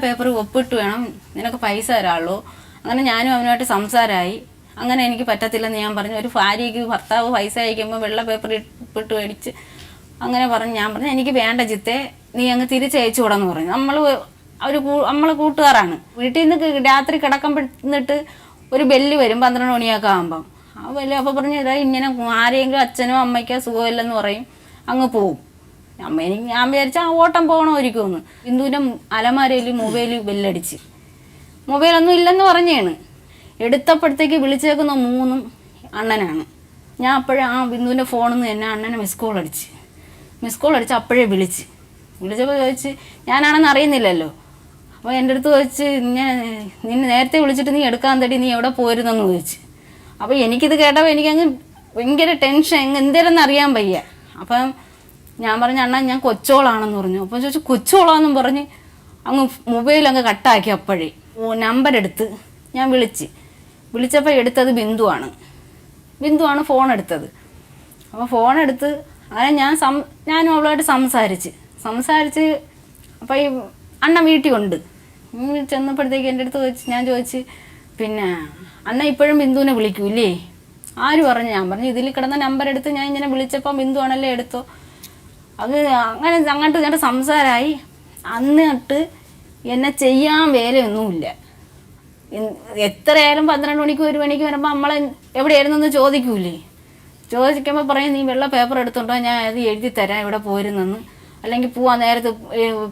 Paper ഒപ്പിട്ട് വേണം നിനക്ക് പൈസ തരാനുള്ളൂ. അങ്ങനെ ഞാനും അവനുമായിട്ട് സംസാരമായി. അങ്ങനെ എനിക്ക് പറ്റത്തില്ലെന്ന് ഞാൻ പറഞ്ഞു. ഒരു ഭാര്യയ്ക്ക് ഭർത്താവ് പൈസ അയക്കുമ്പോൾ വെള്ള പേപ്പർ ഇപ്പിട്ട് മേടിച്ച് അങ്ങനെ പറഞ്ഞു. ഞാൻ പറഞ്ഞു എനിക്ക് വേണ്ട ചിത്തേ, നീ അങ്ങ് തിരിച്ചയച്ചു കൂടെന്ന് പറഞ്ഞു. നമ്മൾ കൂട്ടുകാരാണ്. വീട്ടിൽ നിന്ന് രാത്രി കിടക്കുമ്പോഴന്നിട്ട് ഒരു ബെല്ല് വരും 12 മണിയൊക്കെ ആകുമ്പം. ആ ബെല്ല് അപ്പോൾ പറഞ്ഞു ഇതാ ഇങ്ങനെ ആരെങ്കിലും അച്ഛനോ അമ്മയ്ക്കോ സുഖമില്ലെന്ന് പറയും, അങ്ങ് പോവും. ഞാൻ വിചാരിച്ച ആ ഓട്ടം പോകണമായിരിക്കുമെന്ന്. ബിന്ദുവിൻ്റെ അലമാരയിൽ മൊബൈൽ ബെല്ലടിച്ച്. മൊബൈലൊന്നും ഇല്ലെന്ന് പറഞ്ഞാണ്. എടുത്തപ്പോഴത്തേക്ക് വിളിച്ചേക്കുന്ന 3 അണ്ണനാണ്. ഞാൻ അപ്പോഴേ ആ ബിന്ദുവിൻ്റെ ഫോണിൽ നിന്ന് തന്നെ അണ്ണനെ മിസ് കോൾ അടിച്ച് അപ്പോഴേ വിളിച്ചപ്പോൾ ചോദിച്ച് ഞാനാണെന്ന് അറിയുന്നില്ലല്ലോ. അപ്പോൾ എൻ്റെ അടുത്ത് ചോദിച്ച് നിന്നെ നേരത്തെ വിളിച്ചിട്ട് നീ എടുക്കാൻ തടി, നീ എവിടെ പോയിരുന്നെന്ന് ചോദിച്ച്. അപ്പോൾ എനിക്കിത് കേട്ടപ്പോൾ എനിക്കങ്ങ് ഭയങ്കര ടെൻഷൻ, എന്തേരെന്ന് അറിയാൻ വയ്യ. അപ്പം ഞാൻ പറഞ്ഞു അണ്ണാ ഞാൻ കൊച്ചോളാണെന്ന് പറഞ്ഞു. അപ്പോൾ ചോദിച്ചു കൊച്ചോളാന്നും പറഞ്ഞ് അങ്ങ് മൊബൈലങ്ങ് കട്ടാക്കി. അപ്പോഴേ നമ്പർ എടുത്ത് ഞാൻ വിളിച്ചപ്പോൾ എടുത്തത് ബിന്ദുവാണ് ഫോൺ എടുത്തത്. അപ്പോൾ ഫോൺ എടുത്ത് അങ്ങനെ ഞാനും അവളുമായിട്ട് സംസാരിച്ച് അപ്പോൾ ഈ അണ്ണ വീട്ടിലുണ്ട്. ചെന്നപ്പോഴത്തേക്ക് എൻ്റെ അടുത്ത് ഞാൻ ചോദിച്ച് പിന്നെ അണ്ണ ഇപ്പോഴും ബിന്ദുവിനെ വിളിക്കൂല്ലേ? ആര് പറഞ്ഞു? ഞാൻ പറഞ്ഞു ഇതിൽ കിടന്ന നമ്പർ എടുത്ത് ഞാൻ ഇങ്ങനെ വിളിച്ചപ്പോൾ ബിന്ദുവാണല്ലേ എടുത്തോ. അത് അങ്ങനെ അങ്ങോട്ട് ഇങ്ങോട്ട് സംസാരമായി. എന്നിട്ട് എന്നെ ചെയ്യാൻ വേലയൊന്നുമില്ല. എത്രയായാലും 12 മണിക്ക് 1 മണിക്ക് വരുമ്പോൾ നമ്മളെ എവിടെയായിരുന്നെന്ന് ചോദിക്കുമ്പോൾ പറയും നീ വെള്ള പേപ്പർ എടുത്തോണ്ടോ, ഞാൻ അത് എഴുതി തരാം എവിടെ പോയിരുന്നെന്ന്. അല്ലെങ്കിൽ പോവാൻ നേരത്ത്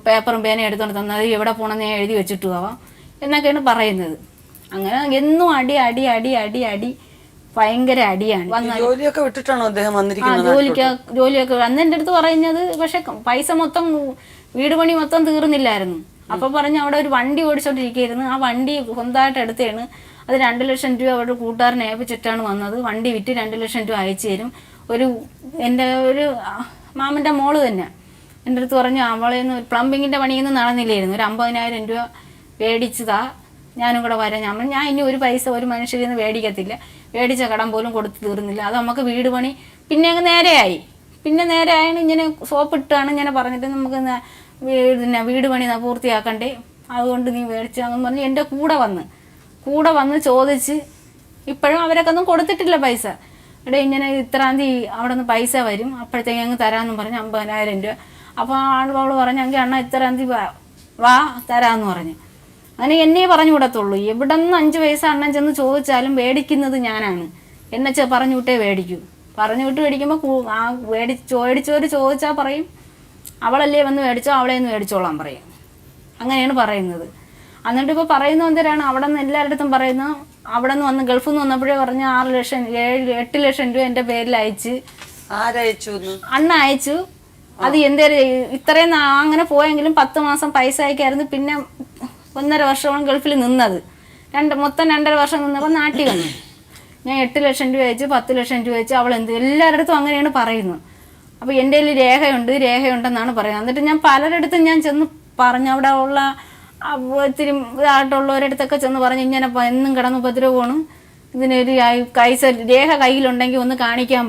പേപ്പറും പേനയും എടുത്തോണ്ട് തന്നത് എവിടെ പോകണമെന്ന് ഞാൻ എഴുതി വെച്ചിട്ട് പോവാം എന്നൊക്കെയാണ് പറയുന്നത്. അങ്ങനെ എന്നും അടി ഭയങ്കര അടിയാണ്. ജോലിയൊക്കെ വിട്ടിട്ടാണോ അദ്ദേഹം വന്നിരിക്കുന്നത്? ജോലിയൊക്കെ അന്ന് എൻ്റെ അടുത്ത് പറയുന്നത്. പക്ഷെ പൈസ മൊത്തം വീട് പണി മൊത്തം തീർന്നില്ലായിരുന്നു. അപ്പോൾ പറഞ്ഞ് അവിടെ ഒരു വണ്ടി ഓടിച്ചോണ്ടിരിക്കുകയായിരുന്നു. ആ വണ്ടി സ്വന്തമായിട്ട് എടുത്തതാണ്. അത് 2 ലക്ഷം രൂപ അവരുടെ കൂട്ടുകാരനെ ഏൽപ്പിച്ചിട്ടാണ് വന്നത്. വണ്ടി വിറ്റ് 2 ലക്ഷം രൂപ അയച്ചു തരും. എൻ്റെ ഒരു മാമൻ്റെ മോള് തന്നെ എൻ്റെ അടുത്ത് പറഞ്ഞു അവളേന്ന് പ്ലംബിങ്ങിൻ്റെ പണിയൊന്നും നടന്നില്ലായിരുന്നു. ഒരു 50,000 രൂപ മേടിച്ചതാ, ഞാനും കൂടെ വരാം. ഞാൻ ഇനി ഒരു പൈസ ഒരു മനുഷ്യരിൽ നിന്ന് മേടിക്കത്തില്ല, മേടിച്ച കടം പോലും കൊടുത്ത് തീർന്നില്ല. അത് നമുക്ക് വീട് പണി പിന്നെ അങ്ങ് നേരെയായി. ഇങ്ങനെ സോപ്പിട്ടാണ് ഇങ്ങനെ പറഞ്ഞിട്ട് നമുക്ക് വീട് പണി പൂർത്തിയാക്കണ്ടേ, അതുകൊണ്ട് നീ മേടിച്ചു അങ്ങനെ പറഞ്ഞ് എൻ്റെ കൂടെ വന്ന് ചോദിച്ച്. ഇപ്പോഴും അവരൊക്കെ ഒന്നും കൊടുത്തിട്ടില്ല പൈസ. ഇവിടെ ഇങ്ങനെ ഇത്രാം തീയതി അവിടെ നിന്ന് പൈസ വരും, അപ്പോഴത്തേക്ക് അങ്ങ് തരാമെന്ന് പറഞ്ഞ് 50,000 രൂപ. അപ്പോൾ അവൾ പറഞ്ഞെങ്കിൽ അണ്ണ ഇത്രാം തീയതി വാ തരാമെന്ന് പറഞ്ഞു. അങ്ങനെ എന്നെ പറഞ്ഞു വിടത്തുള്ളൂ. എവിടെ നിന്ന് 5 പൈസ അണ്ണൻ ചെന്ന് ചോദിച്ചാലും മേടിക്കുന്നത് ഞാനാണ്. എന്നെ പറഞ്ഞു വിട്ടേ മേടിക്കൂ. പറഞ്ഞു വിട്ട് മേടിക്കുമ്പോൾ മേടിച്ചോര് ചോദിച്ചാൽ പറയും അവളല്ലേ വന്ന് മേടിച്ചോ, അവളെ ഒന്ന് മേടിച്ചോളാൻ പറയും. അങ്ങനെയാണ് പറയുന്നത്. എന്നിട്ട് ഇപ്പോൾ പറയുന്ന എന്തരാണ് അവിടെ നിന്ന് എല്ലാവരുടെ പറയുന്നു. അവിടെ നിന്ന് വന്ന് ഗൾഫിൽ നിന്ന് വന്നപ്പോഴേ പറഞ്ഞ് 6 ലക്ഷം 8 ലക്ഷം രൂപ എൻ്റെ പേരിൽ അയച്ച്. ആരയച്ചു? അണ്ണ അയച്ചു. അത് എന്തേലും ഇത്രയും അങ്ങനെ പോയെങ്കിലും 10 മാസം പൈസ അയക്കായിരുന്നു. പിന്നെ 1.5 വർഷമാണ് ഗൾഫിൽ നിന്നത്. മൊത്തം 2.5 വർഷം നിന്നപ്പോൾ നാട്ടിൽ വന്നു. ഞാൻ 8 ലക്ഷം രൂപ അയച്ചു, 10 ലക്ഷം രൂപ അയച്ചു. അവൾ എല്ലാവരുടെ അങ്ങനെയാണ് പറയുന്നത്. അപ്പോൾ എൻ്റെ കയ്യിൽ രേഖയുണ്ടെന്നാണ് പറയുന്നത്. എന്നിട്ട് ഞാൻ പലരിടത്തും ഞാൻ ചെന്ന് പറഞ്ഞു. അവിടെ ഉള്ള ഇത്തിരി ഇതായിട്ടുള്ളവരടുത്തൊക്കെ ചെന്ന് പറഞ്ഞ് ഇങ്ങനെ എന്നും കിടന്ന് ഉപദ്രവമാണ്, ഇതിനൊരു രേഖ കയ്യിലുണ്ടെങ്കിൽ ഒന്ന് കാണിക്കാൻ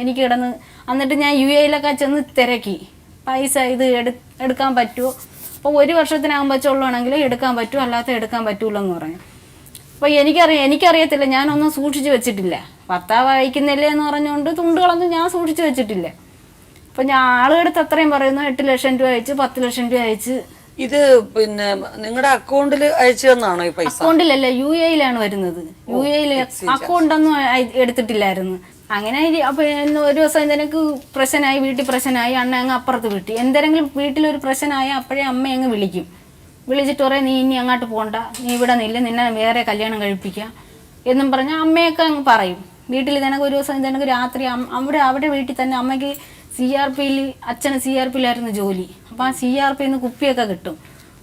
എനിക്ക് കിടന്ന്. എന്നിട്ട് ഞാൻ UAE ചെന്ന് തിരക്കി പൈസ ഇത് എടുക്കാൻ പറ്റുമോ. അപ്പോൾ 1 വർഷത്തിനകം വെച്ചുള്ളതാണെങ്കിൽ എടുക്കാൻ പറ്റുമോ, അല്ലാത്ത എടുക്കാൻ പറ്റൂലെന്ന് പറഞ്ഞു. അപ്പോൾ എനിക്കറിയത്തില്ല, ഞാനൊന്നും സൂക്ഷിച്ച് വെച്ചിട്ടില്ല. ഭർത്താവ് അയക്കുന്നില്ലേ എന്ന് പറഞ്ഞുകൊണ്ട് തുണ്ടുകളൊന്നും ഞാൻ സൂക്ഷിച്ച് വെച്ചിട്ടില്ല. അപ്പം ഞാൻ ആളുകളടുത്ത് അത്രയും പറയുന്നു 8 ലക്ഷം രൂപ അയച്ച്, 10 ലക്ഷം രൂപ അയച്ച്. ഇത് പിന്നെ നിങ്ങളുടെ അക്കൗണ്ടിൽ അയച്ചു തന്നാണോ ഈ പൈസ? അക്കൗണ്ടിലല്ല, UAE വരുന്നത്. UAE അക്കൗണ്ടൊന്നും എടുത്തിട്ടില്ലായിരുന്നു. അങ്ങനെ അപ്പോൾ ഒരു ദിവസം എന്തെങ്കിലും പ്രശ്നമായി, വീട്ടിൽ പ്രശ്നമായി, അണ്ണ അങ്ങ് അപ്പുറത്ത് വിട്ടി. എന്തെങ്കിലും വീട്ടിലൊരു പ്രശ്നമായി അപ്പോഴേ അമ്മ അങ്ങ് വിളിച്ചിട്ട് പറയും നീ ഇനി അങ്ങോട്ട് പോകണ്ട, നീ ഇവിടെ നില്ല, നിന്നെ വേറെ കല്യാണം കഴിപ്പിക്കാം എന്നും പറഞ്ഞാൽ അമ്മയൊക്കെ അങ്ങ് പറയും. വീട്ടിൽ ഇതെനക്ക് ഒരു ദിവസം ഇതെനക്ക് രാത്രി അവിടെ വീട്ടിൽ തന്നെ അമ്മയ്ക്ക് CRPയിൽ അച്ഛന് CRPയിലായിരുന്നു ജോലി. അപ്പോൾ ആ CRPയിൽ നിന്ന് കുപ്പിയൊക്കെ കിട്ടും.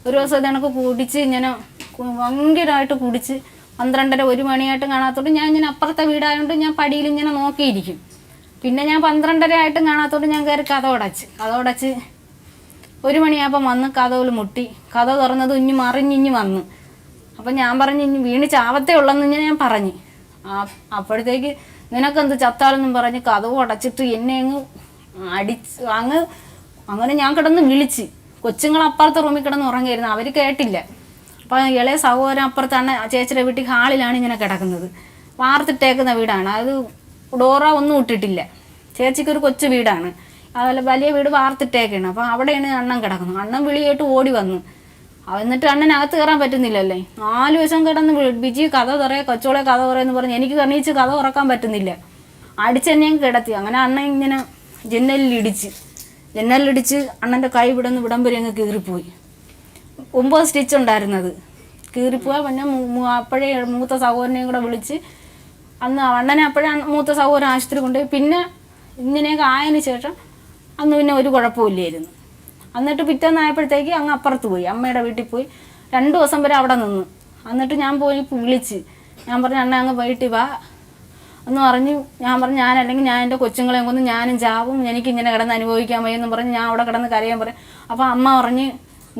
ഒരു ദിവസം ഇതെനക്ക് കുടിച്ച് ഇങ്ങനെ ഭയങ്കരമായിട്ട് കുടിച്ച് 12:30 1 മണിയായിട്ടും കാണാത്തോണ്ട് ഞാൻ ഇങ്ങനെ അപ്പുറത്തെ വീടായതുകൊണ്ട് ഞാൻ പടിയിൽ ഇങ്ങനെ നോക്കിയിരിക്കും. പിന്നെ ഞാൻ 12:30 ആയിട്ടും കാണാത്തോണ്ട് ഞാൻ കയറി കഥവടച്ച് 1 മണിയാകുമ്പോൾ വന്ന് കഥവിൽ മുട്ടി. കഥ തുറന്നത് മറിഞ്ഞിഞ്ഞ് വന്ന്. അപ്പം ഞാൻ പറഞ്ഞു ഇനി വീണ് ചാവത്തേ ഉള്ളെന്ന് ഞാൻ പറഞ്ഞു. അപ്പോഴത്തേക്ക് നിനക്കെന്ത് ചത്താളെന്നും പറഞ്ഞ് കഥവ് അടച്ചിട്ട് എന്നെ അങ്ങ് അങ്ങനെ ഞാൻ കിടന്ന് വിളിച്ച്. കൊച്ചുങ്ങൾ അപ്പുറത്തെ റൂമിൽ കിടന്ന് ഉറങ്ങിയിരുന്നു, അവർ കേട്ടില്ല. അപ്പോൾ ഇളയ സഹോദരൻ അപ്പുറത്താണ് ചേച്ചിയുടെ വീട്ടിൽ ഹാളിലാണ് ഇങ്ങനെ കിടക്കുന്നത്. വാർത്തിട്ടേക്കുന്ന വീടാണ്, അത് ഡോറ ഒന്നും ഇട്ടിട്ടില്ല. ചേച്ചിക്കൊരു കൊച്ചു വീടാണ്, അതുപോലെ വലിയ വീട് വാർത്തിട്ടേക്കാണ്. അപ്പോൾ അവിടെയാണ് അണ്ണൻ കിടക്കുന്നത്. അണ്ണൻ വിളിയായിട്ട് ഓടി വന്നു. എന്നിട്ട് അണ്ണനകത്ത് കയറാൻ പറ്റുന്നില്ലല്ലേ. 4 ദിവസം കിടന്ന് ബിജി കഥ തുറയെ കൊച്ചോളെ കഥ തുറയെന്ന് പറഞ്ഞ് എനിക്ക് കണ്ണീച്ച് കഥ തുറക്കാൻ പറ്റുന്നില്ല. അടിച്ചെന്നെ കിടത്തി. അങ്ങനെ അണ്ണൻ ഇങ്ങനെ ജന്നലിലിടിച്ച് അണ്ണൻ്റെ കൈ വിടുന്ന വിടംബരി അങ്ങ് കീറിപ്പോയി. 9 സ്റ്റിച്ച് ഉണ്ടായിരുന്നത് കീറിപ്പോയാൽ. പിന്നെ അപ്പോഴേ മൂത്ത സഹോദരനെയും കൂടെ വിളിച്ച് അന്ന് അണ്ണനെ അപ്പോഴേ മൂത്ത സഹോദരൻ ആശുപത്രി കൊണ്ടുപോയി. പിന്നെ ഇങ്ങനെയൊക്കെ ആയതിനു ശേഷം അന്ന് പിന്നെ ഒരു കുഴപ്പമില്ലായിരുന്നു. എന്നിട്ട് പിറ്റേന്നായപ്പോഴത്തേക്ക് അങ്ങ് അപ്പുറത്ത് പോയി, അമ്മയുടെ വീട്ടിൽ പോയി 2 ദിവസം വരെ അവിടെ നിന്ന്. എന്നിട്ട് ഞാൻ പോയി വിളിച്ച് ഞാൻ പറഞ്ഞു അണ്ണ അങ്ങ് വീട്ടിൽ വാ എന്ന് പറഞ്ഞു. ഞാൻ പറഞ്ഞു ഞാനല്ലെങ്കിൽ ഞാൻ എൻ്റെ കൊച്ചുങ്ങളെയും കൊന്ന് ഞാനും ചാവും, എനിക്കിങ്ങനെ കിടന്ന് അനുഭവിക്കാൻ വയ്യെന്നും പറഞ്ഞ് ഞാൻ അവിടെ കിടന്ന് കരയാൻ പറയും. അപ്പോൾ അമ്മ പറഞ്ഞ്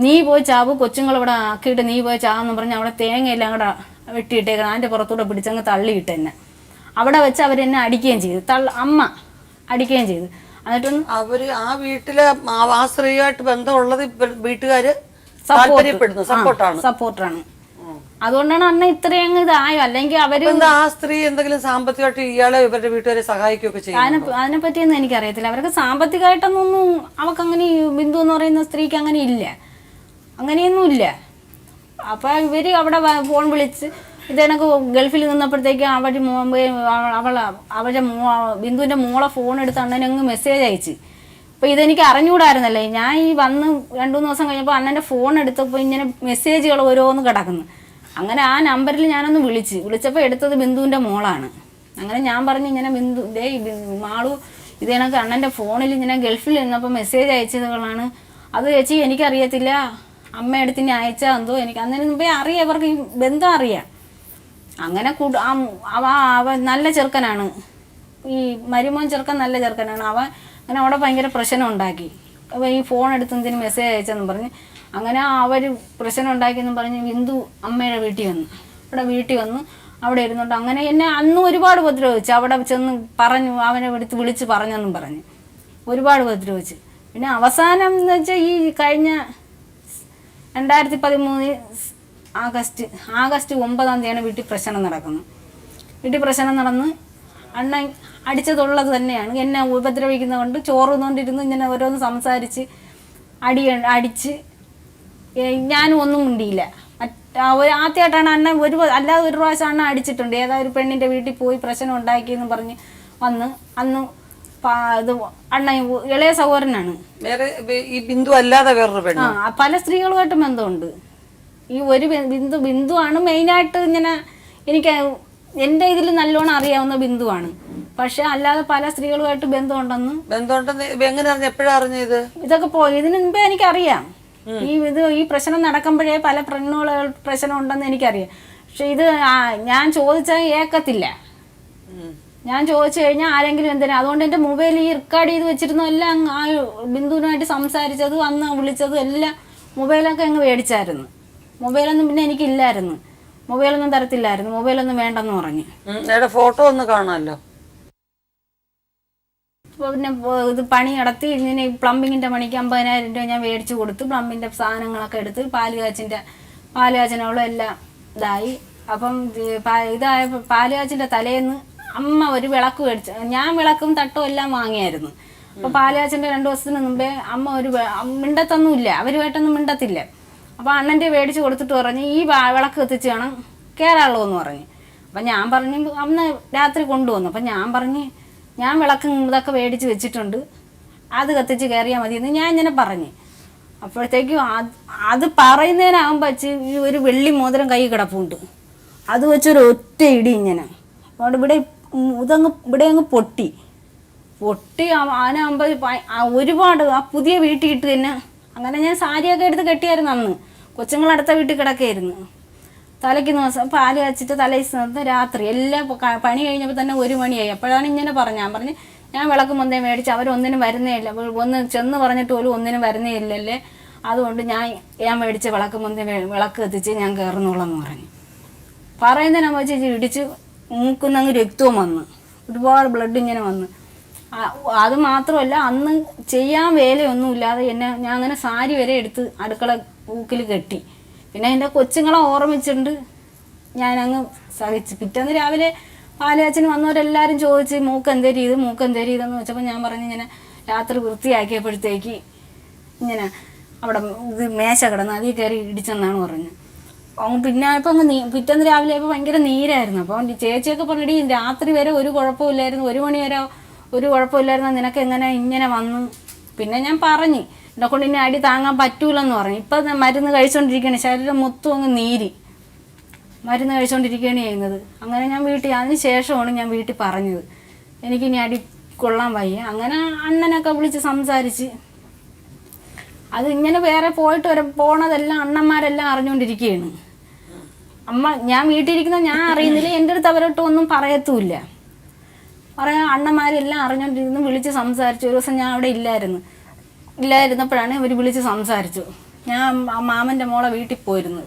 നീ പോയി ചാവ്, കൊച്ചുങ്ങളിവിടെ ആക്കിയിട്ട് നീ പോയി ചാവെന്ന് പറഞ്ഞ് അവിടെ തേങ്ങയെല്ലാം കൂടെ വെട്ടിയിട്ടേക്കണം. അതിൻ്റെ പുറത്തൂടെ പിടിച്ചങ്ങ് തള്ളിയിട്ട് എന്നെ അവിടെ വെച്ച് അവരെന്നെ അടിക്കുകയും ചെയ്തു. അമ്മ അടിക്കുകയും ചെയ്തു. എന്നിട്ടൊന്ന് അവര് ആ വീട്ടിലെ ആ സ്ത്രീയായിട്ട് ബന്ധമുള്ളത് വീട്ടുകാര് സപ്പോർട്ടാണ്. അതുകൊണ്ടാണ് അണ്ണ ഇത്രയും ഇതായോ. അല്ലെങ്കിൽ അവര് ആ സ്ത്രീ എന്തെങ്കിലും സാമ്പത്തികമായിട്ട് ഇയാളെ ഇവരുടെ വീട്ടുകാരെ സഹായിക്കുകയൊക്കെ ചെയ്യും. അതിനെ പറ്റിയൊന്നും എനിക്കറിയത്തില്ല. അവർക്ക് സാമ്പത്തികമായിട്ടൊന്നും അവർക്ക് അങ്ങനെ ബിന്ദു എന്ന് പറയുന്ന സ്ത്രീക്ക് അങ്ങനെ ഇല്ല, അങ്ങനെയൊന്നും ഇല്ല. അപ്പൊ ഇവര് അവിടെ ഫോൺ വിളിച്ച് ഇതെനക്ക് ഗൾഫിൽ നിന്നപ്പോഴത്തേക്ക് അവരുടെ ബിന്ദുവിൻ്റെ മോളെ ഫോൺ എടുത്ത് അണ്ണനങ്ങ് മെസ്സേജ് അയച്ച്. അപ്പോൾ ഇതെനിക്ക് അറിഞ്ഞുകൂടായിരുന്നല്ലേ. ഞാൻ ഈ വന്ന് 2-3 ദിവസം കഴിഞ്ഞപ്പോൾ അണ്ണൻ്റെ ഫോൺ എടുത്തപ്പോൾ ഇങ്ങനെ മെസ്സേജുകൾ ഓരോന്ന് കിടക്കുന്നു. അങ്ങനെ ആ നമ്പറിൽ ഞാനൊന്ന് വിളിച്ചപ്പോൾ എടുത്തത് ബിന്ദുവിൻ്റെ മോളാണ്. അങ്ങനെ ഞാൻ പറഞ്ഞു ഇങ്ങനെ മാളു ഇതെനക്ക് അണ്ണൻ്റെ ഫോണിൽ ഇങ്ങനെ ഗൾഫിൽ നിന്നപ്പോൾ മെസ്സേജ് അയച്ചതുകളാണ്. അത് ചേച്ചി എനിക്കറിയത്തില്ല, അമ്മയടുത്ത് ഇനി അയച്ചാൽ എന്തോ എനിക്ക് അന്നേരം മുമ്പേ അറിയാം, ഇവർക്ക് ഈ ബന്ധം അറിയാം. അങ്ങനെ അവൻ നല്ല ചെറുക്കനാണ്, ഈ മരുമോൻ ചെറുക്കൻ നല്ല ചെറുക്കനാണ്. അവൻ അങ്ങനെ അവിടെ ഭയങ്കര പ്രശ്നം ഉണ്ടാക്കി. അപ്പോൾ ഈ ഫോൺ എടുത്ത് എന്തിനും മെസ്സേജ് അയച്ചെന്ന് പറഞ്ഞ് അങ്ങനെ അവർ പ്രശ്നം ഉണ്ടാക്കിയെന്ന് പറഞ്ഞ് ബിന്ദു അമ്മയുടെ വീട്ടിൽ വന്നു അവിടെ ഇരുന്നുണ്ട്. അങ്ങനെ എന്നെ അന്നും ഒരുപാട് ഉപദ്രവിച്ചു. അവിടെ ചെന്ന് പറഞ്ഞു, അവനെ വിളിച്ച് പറഞ്ഞെന്നും പറഞ്ഞ് ഒരുപാട് ഉപദ്രവിച്ച്. പിന്നെ അവസാനം എന്ന് വെച്ചാൽ ഈ കഴിഞ്ഞ 2013 ആഗസ്റ്റ് 9-ാം തീയതിയാണ് വീട്ടിൽ പ്രശ്നം നടക്കുന്നത്. വീട്ടിൽ പ്രശ്നം നടന്ന് അണ്ണൻ അടിച്ചതുള്ളത് തന്നെയാണ്. എന്നെ ഉപദ്രവിക്കുന്നത് കൊണ്ട് ചോറുന്നോണ്ടിരുന്ന് ഇങ്ങനെ ഓരോന്ന് സംസാരിച്ച് അടിച്ച് ഞാനും ഒന്നും മിണ്ടിയില്ല. ആദ്യമായിട്ടാണ് അണ്ണൻ അല്ലാതെ ഒരു പ്രാവശ്യം അണ്ണൻ അടിച്ചിട്ടുണ്ട്. ഏതാ ഒരു പെണ്ണിൻ്റെ വീട്ടിൽ പോയി പ്രശ്നം ഉണ്ടാക്കിയെന്ന് പറഞ്ഞ് വന്ന് അന്ന് ഇത് അണ്ണൻ ഇളയ സഹോദരനാണ്. ഈ ബിന്ദു അല്ലാതെ വേറൊരു പെണ്ണ് പല സ്ത്രീകളുമായിട്ട് ബന്ധമുണ്ട്. ഈ ഒരു ബിന്ദുവാണ് മെയിനായിട്ട് ഇങ്ങനെ എനിക്ക് എൻ്റെ ഇതിൽ നല്ലോണം അറിയാവുന്ന ബിന്ദുവാണ്. പക്ഷെ അല്ലാതെ പല സ്ത്രീകളുമായിട്ട് ബന്ധമുണ്ടെന്ന് എങ്ങനെ അറിഞ്ഞു, എപ്പോഴാ അറിഞ്ഞത്? ഇതൊക്കെ ഇതിനു മുമ്പേ എനിക്കറിയാം. ഈ പ്രശ്നം നടക്കുമ്പോഴേ പല പ്രശ്നം ഉണ്ടെന്ന് എനിക്കറിയാം. പക്ഷെ ഇത് ഞാൻ ചോദിച്ചാൽ ഏക്കത്തില്ല. ഞാൻ ചോദിച്ചു കഴിഞ്ഞാൽ ആരെങ്കിലും എന്തിനാ. അതുകൊണ്ട് എൻ്റെ മൊബൈൽ ഈ റെക്കോർഡ് ചെയ്ത് വെച്ചിരുന്നെല്ലാം ആ ബിന്ദുവിനായിട്ട് സംസാരിച്ചതും അന്ന് വിളിച്ചതും എല്ലാം മൊബൈലൊക്കെ അങ്ങ് മേടിച്ചായിരുന്നു. മൊബൈലൊന്നും പിന്നെ എനിക്കില്ലായിരുന്നു, മൊബൈലൊന്നും തരത്തില്ലായിരുന്നു, മൊബൈലൊന്നും വേണ്ടെന്ന് പറഞ്ഞ്. ഫോട്ടോ ഒന്ന് കാണാമല്ലോ. പിന്നെ ഇത് പണി നടത്തി ഇങ്ങനെ പ്ലംബിങ്ങിൻ്റെ പണിക്ക് 50,000 രൂപ ഞാൻ മേടിച്ച് കൊടുത്ത് പ്ലംബിൻ്റെ സാധനങ്ങളൊക്കെ എടുത്ത് പാലുകാച്ചിനുള്ള എല്ലാം ഇതായി. അപ്പം ഇതായപ്പോൾ പാലുകാച്ചിൻ്റെ തലേന്ന് അമ്മ ഒരു വിളക്ക് മേടിച്ചു. ഞാൻ വിളക്കും തട്ടും എല്ലാം വാങ്ങിയായിരുന്നു. അപ്പോൾ പാലുകാച്ചിൻ്റെ 2 ദിവസത്തിന് മുമ്പേ അമ്മ ഒരു മിണ്ടത്തൊന്നുമില്ല, അവരുമായിട്ടൊന്നും മിണ്ടത്തില്ല. അപ്പോൾ അണ്ണൻ്റെ മേടിച്ച് കൊടുത്തിട്ട് പറഞ്ഞ് ഈ വിളക്ക് കത്തിച്ച് വേണം കയറാനുള്ളൂ എന്ന് പറഞ്ഞ്. അപ്പം ഞാൻ പറഞ്ഞു അന്ന് രാത്രി കൊണ്ടുവന്നു. അപ്പം ഞാൻ പറഞ്ഞ് ഞാൻ വിളക്ക് ഇതൊക്കെ മേടിച്ച് വെച്ചിട്ടുണ്ട്, അത് കത്തിച്ച് കയറിയാൽ മതിയെന്ന് ഞാൻ ഇങ്ങനെ പറഞ്ഞ്. അപ്പോഴത്തേക്കും അത് പറയുന്നതിനാകുമ്പോൾ വെച്ച് ഒരു വെള്ളി മോതിരം കൈ കിടപ്പുണ്ട്, അത് വെച്ചൊരു ഒറ്റ ഇടി ഇങ്ങനെ. അതുകൊണ്ട് ഇവിടെ അങ്ങ് പൊട്ടി ആനാകുമ്പോൾ ഒരുപാട് ആ പുതിയ വീട്ടിൽ ഇട്ട് തന്നെ. അങ്ങനെ ഞാൻ സാരിയൊക്കെ എടുത്ത് കെട്ടിയായിരുന്നു. അന്ന് കൊച്ചുങ്ങളടുത്ത വീട്ടിൽ കിടക്കുകയായിരുന്നു. തലയ്ക്ക് ദിവസം പാല് കാച്ചിട്ട് തലേദിവസം രാത്രി എല്ലാം പണി കഴിഞ്ഞപ്പോൾ തന്നെ 1 മണിയായി. അപ്പോഴാണ് ഇങ്ങനെ ഞാൻ പറഞ്ഞ് ഞാൻ വിളക്ക് മുന്തേ മേടിച്ച് അവരൊന്നിനും വരുന്നേ ഇല്ല, ഒന്ന് ചെന്ന് പറഞ്ഞിട്ട് പോലും ഒന്നിനും വരുന്നേ ഇല്ലല്ലേ, അതുകൊണ്ട് ഞാൻ മേടിച്ച വിളക്ക് മുന്തേ വിളക്ക് കത്തിച്ച് ഞാൻ കയറുന്നുള്ളെന്ന് പറഞ്ഞു. പറയുന്നതിനാ വെച്ച് ഇടിച്ച് മൂക്കുന്നങ്ങ് രക്തവും വന്ന് ഒരുപാട് ബ്ലഡ് ഇങ്ങനെ വന്ന്. അത് മാത്രമല്ല അന്ന് ചെയ്യാൻ വേലയൊന്നും ഇല്ലാതെ ഞാൻ അങ്ങനെ സാരി വരെ എടുത്ത് അടുക്കള ഊക്കിൽ കെട്ടി. പിന്നെ എൻ്റെ കൊച്ചുങ്ങളെ ഓർമ്മിച്ചിട്ടുണ്ട് ഞാനങ്ങ് സഹിച്ചു. പിറ്റേന്ന് രാവിലെ പാലുകാച്ചിന് വന്നവരെല്ലാവരും ചോദിച്ച് മൂക്ക് എന്തേരി ചെയ്തെന്ന് വെച്ചപ്പോൾ ഞാൻ പറഞ്ഞു ഇങ്ങനെ രാത്രി വൃത്തിയാക്കിയപ്പോഴത്തേക്ക് ഇങ്ങനെ അവിടെ ഇത് മേശ കിടന്ന് അതിൽ കയറി ഇടിച്ചെന്നാണ് പറഞ്ഞത്. പിന്നെ ഇപ്പോൾ പിറ്റേന്ന് രാവിലെ ആയപ്പോൾ ഭയങ്കര നീരായിരുന്നു. അപ്പോൾ ചേച്ചിയൊക്കെ പറഞ്ഞിട്ട് രാത്രി വരെ ഒരു കുഴപ്പമില്ലായിരുന്നു, 1 മണി വരെ ഒരു കുഴപ്പമില്ലായിരുന്നു, നിനക്ക് എങ്ങനെ ഇങ്ങനെ വന്നു? പിന്നെ ഞാൻ പറഞ്ഞു എന്നെ കൊണ്ട് ഇനി അടി താങ്ങാൻ പറ്റൂലെന്ന് പറഞ്ഞു. ഇപ്പം മരുന്ന് കഴിച്ചുകൊണ്ടിരിക്കുകയാണ്, ശരീരം മൊത്തം അങ്ങ് നീരി മരുന്ന് കഴിച്ചുകൊണ്ടിരിക്കുകയാണ് ചെയ്യുന്നത്. അങ്ങനെ ഞാൻ അതിന് ശേഷമാണ് ഞാൻ വീട്ടിൽ പറഞ്ഞത് എനിക്കിനി അടി കൊള്ളാൻ വയ്യ. അങ്ങനെ അണ്ണനൊക്കെ വിളിച്ച് സംസാരിച്ച് അത് ഇങ്ങനെ വേറെ പോണതെല്ലാം അണ്ണന്മാരെല്ലാം അറിഞ്ഞുകൊണ്ടിരിക്കുകയാണ്. ഞാൻ വീട്ടിലിരിക്കുന്ന ഞാൻ അറിയുന്നില്ല, എൻ്റെ അടുത്ത് അവരോട്ടൊന്നും പറയത്തുമില്ല. അണ്ണന്മാരെല്ലാം അറിഞ്ഞുകൊണ്ടിരുന്നു, വിളിച്ച് സംസാരിച്ചു. ഒരു ദിവസം ഞാൻ അവിടെ ഇല്ലായിരുന്നപ്പോഴാണ് ഇവർ വിളിച്ച് സംസാരിച്ചു. ഞാൻ മാമൻ്റെ മോളെ വീട്ടിൽ പോയിരുന്നത്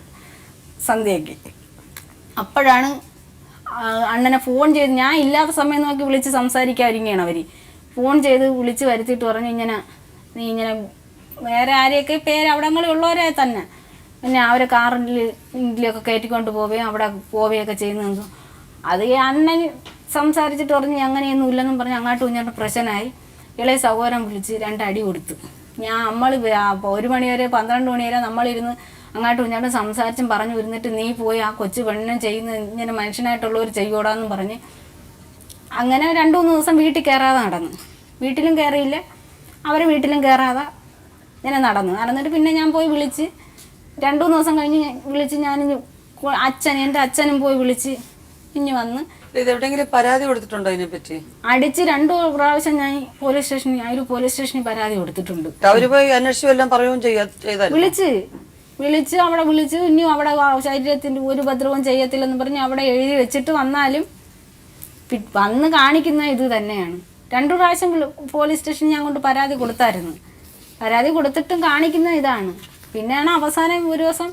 സന്ധ്യയ്ക്ക്. അപ്പോഴാണ് അണ്ണനെ ഫോൺ ചെയ്ത്, ഞാൻ ഇല്ലാത്ത സമയം നോക്കി വിളിച്ച് സംസാരിക്കാതിരിക്കുകയാണ് അവർ. ഫോൺ ചെയ്ത് വിളിച്ച് വരുത്തിയിട്ട് പറഞ്ഞു നീ ഇങ്ങനെ വേറെ ആരെയൊക്കെ പേര് അവിടങ്ങളിലുള്ളവരെ തന്നെ പിന്നെ അവരെ കാറിലൊക്കെ കയറ്റിക്കൊണ്ട് പോവുകയും അവിടെ പോവുകയൊക്കെ ചെയ്യുന്നു. അത് അണ്ണൻ സംസാരിച്ചിട്ട് പറഞ്ഞ് അങ്ങനെയൊന്നും ഇല്ലെന്നും പറഞ്ഞ് അങ്ങോട്ടും ഇങ്ങോട്ടും പ്രശ്നമായി. ഇളയ സഹോദരൻ വിളിച്ച് 2 അടി കൊടുത്തു. നമ്മൾ 1 മണി വരെ 12 മണി വരെ നമ്മളിരുന്ന് അങ്ങോട്ടും ഇങ്ങോട്ടും സംസാരിച്ചും പറഞ്ഞു ഇരുന്നിട്ട് നീ പോയി ആ കൊച്ചു പെണ്ണിനും ചെയ്യുന്ന ഇങ്ങനെ മനുഷ്യനായിട്ടുള്ളവർ ചെയ്യൂടാന്ന് പറഞ്ഞ് അങ്ങനെ 2-3 ദിവസം വീട്ടിൽ കയറാതെ നടന്നു. വീട്ടിലും കയറിയില്ല, അവരെ വീട്ടിലും കയറാതെ ഇങ്ങനെ നടന്നിട്ട് പിന്നെ ഞാൻ പോയി വിളിച്ച് 2-3 ദിവസം കഴിഞ്ഞ് വിളിച്ച് ഞാൻ എൻ്റെ അച്ഛനും പോയി വിളിച്ച് ഇനി വന്ന്. ഇതെവിടെയെങ്കിലും പരാതി കൊടുത്തിട്ടുണ്ടോ ഇതിനെപ്പറ്റി? അടിച്ച് 2 പ്രാവശ്യം ഞാൻ പോലീസ് സ്റ്റേഷനിൽ പരാതി കൊടുത്തിട്ടുണ്ട്. അവര് പോയി അന്വേഷിച്ചു എല്ലാം പറയുകയും ചെയ്താൽ വിളിച്ച് അവിടെ വിളിച്ച് ഇനിയും അവിടെ ശരീരത്തിൻ്റെ ഒരു ഉപദ്രവം ചെയ്യത്തില്ലെന്ന് പറഞ്ഞ് അവിടെ എഴുതി വെച്ചിട്ട് വന്നാലും വന്ന് കാണിക്കുന്ന ഇത് തന്നെയാണ്. 2 പ്രാവശ്യം പോലീസ് സ്റ്റേഷനിൽ ഞാൻ കൊണ്ട് പരാതി കൊടുത്തായിരുന്നു. പരാതി കൊടുത്തിട്ടും കാണിക്കുന്ന ഇതാണ്. പിന്നെയാണ് അവസാനം ഒരു ദിവസം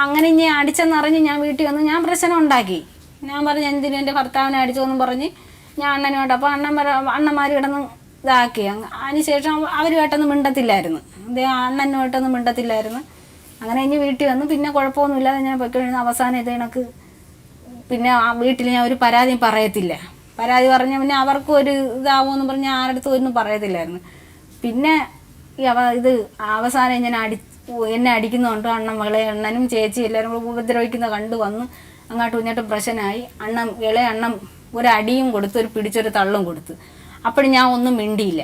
അങ്ങനെ ഇനി അടിച്ചെന്നറിഞ്ഞ് ഞാൻ വീട്ടിൽ വന്ന് ഞാൻ പ്രശ്നം ഉണ്ടാക്കി. ഞാൻ പറഞ്ഞു എന്തിനും എൻ്റെ ഭർത്താവിനെ അടിച്ചോന്നും പറഞ്ഞ് ഞാൻ അണ്ണനോട്ട്. അപ്പോൾ അണ്ണന്മാർ കിടന്ന് ഇതാക്കി. അതിനുശേഷം അവരുമായിട്ടൊന്നും മിണ്ടത്തില്ലായിരുന്നു, അണ്ണനുമായിട്ടൊന്നും മിണ്ടത്തില്ലായിരുന്നു. അങ്ങനെ ഇനി വീട്ടിൽ വന്നു. പിന്നെ കുഴപ്പമൊന്നുമില്ലാതെ ഞാൻ പോയിക്കഴിഞ്ഞ അവസാനം ഇത് കണക്ക് പിന്നെ ആ വീട്ടിൽ ഞാൻ ഒരു പരാതിയും പറയത്തില്ല. പരാതി പറഞ്ഞാൽ പിന്നെ അവർക്കും ഒരു ഇതാവുമെന്ന് പറഞ്ഞ് ആരടുത്തും ഒന്നും പറയത്തില്ലായിരുന്നു. പിന്നെ ഇത് അവസാനം എന്നെ അടിക്കുന്നുണ്ട്. അണ്ണനും ചേച്ചി എല്ലാവരും കൂടെ ഉപദ്രവിക്കുന്ന കണ്ടു വന്ന് അങ്ങോട്ടും ഇങ്ങോട്ടും പ്രശ്നമായി. ഇളയ അണ്ണൻ ഒരടിയും കൊടുത്ത് പിടിച്ചൊരു തള്ളും കൊടുത്ത്. അപ്പോഴും ഞാൻ ഒന്നും മിണ്ടിയില്ല.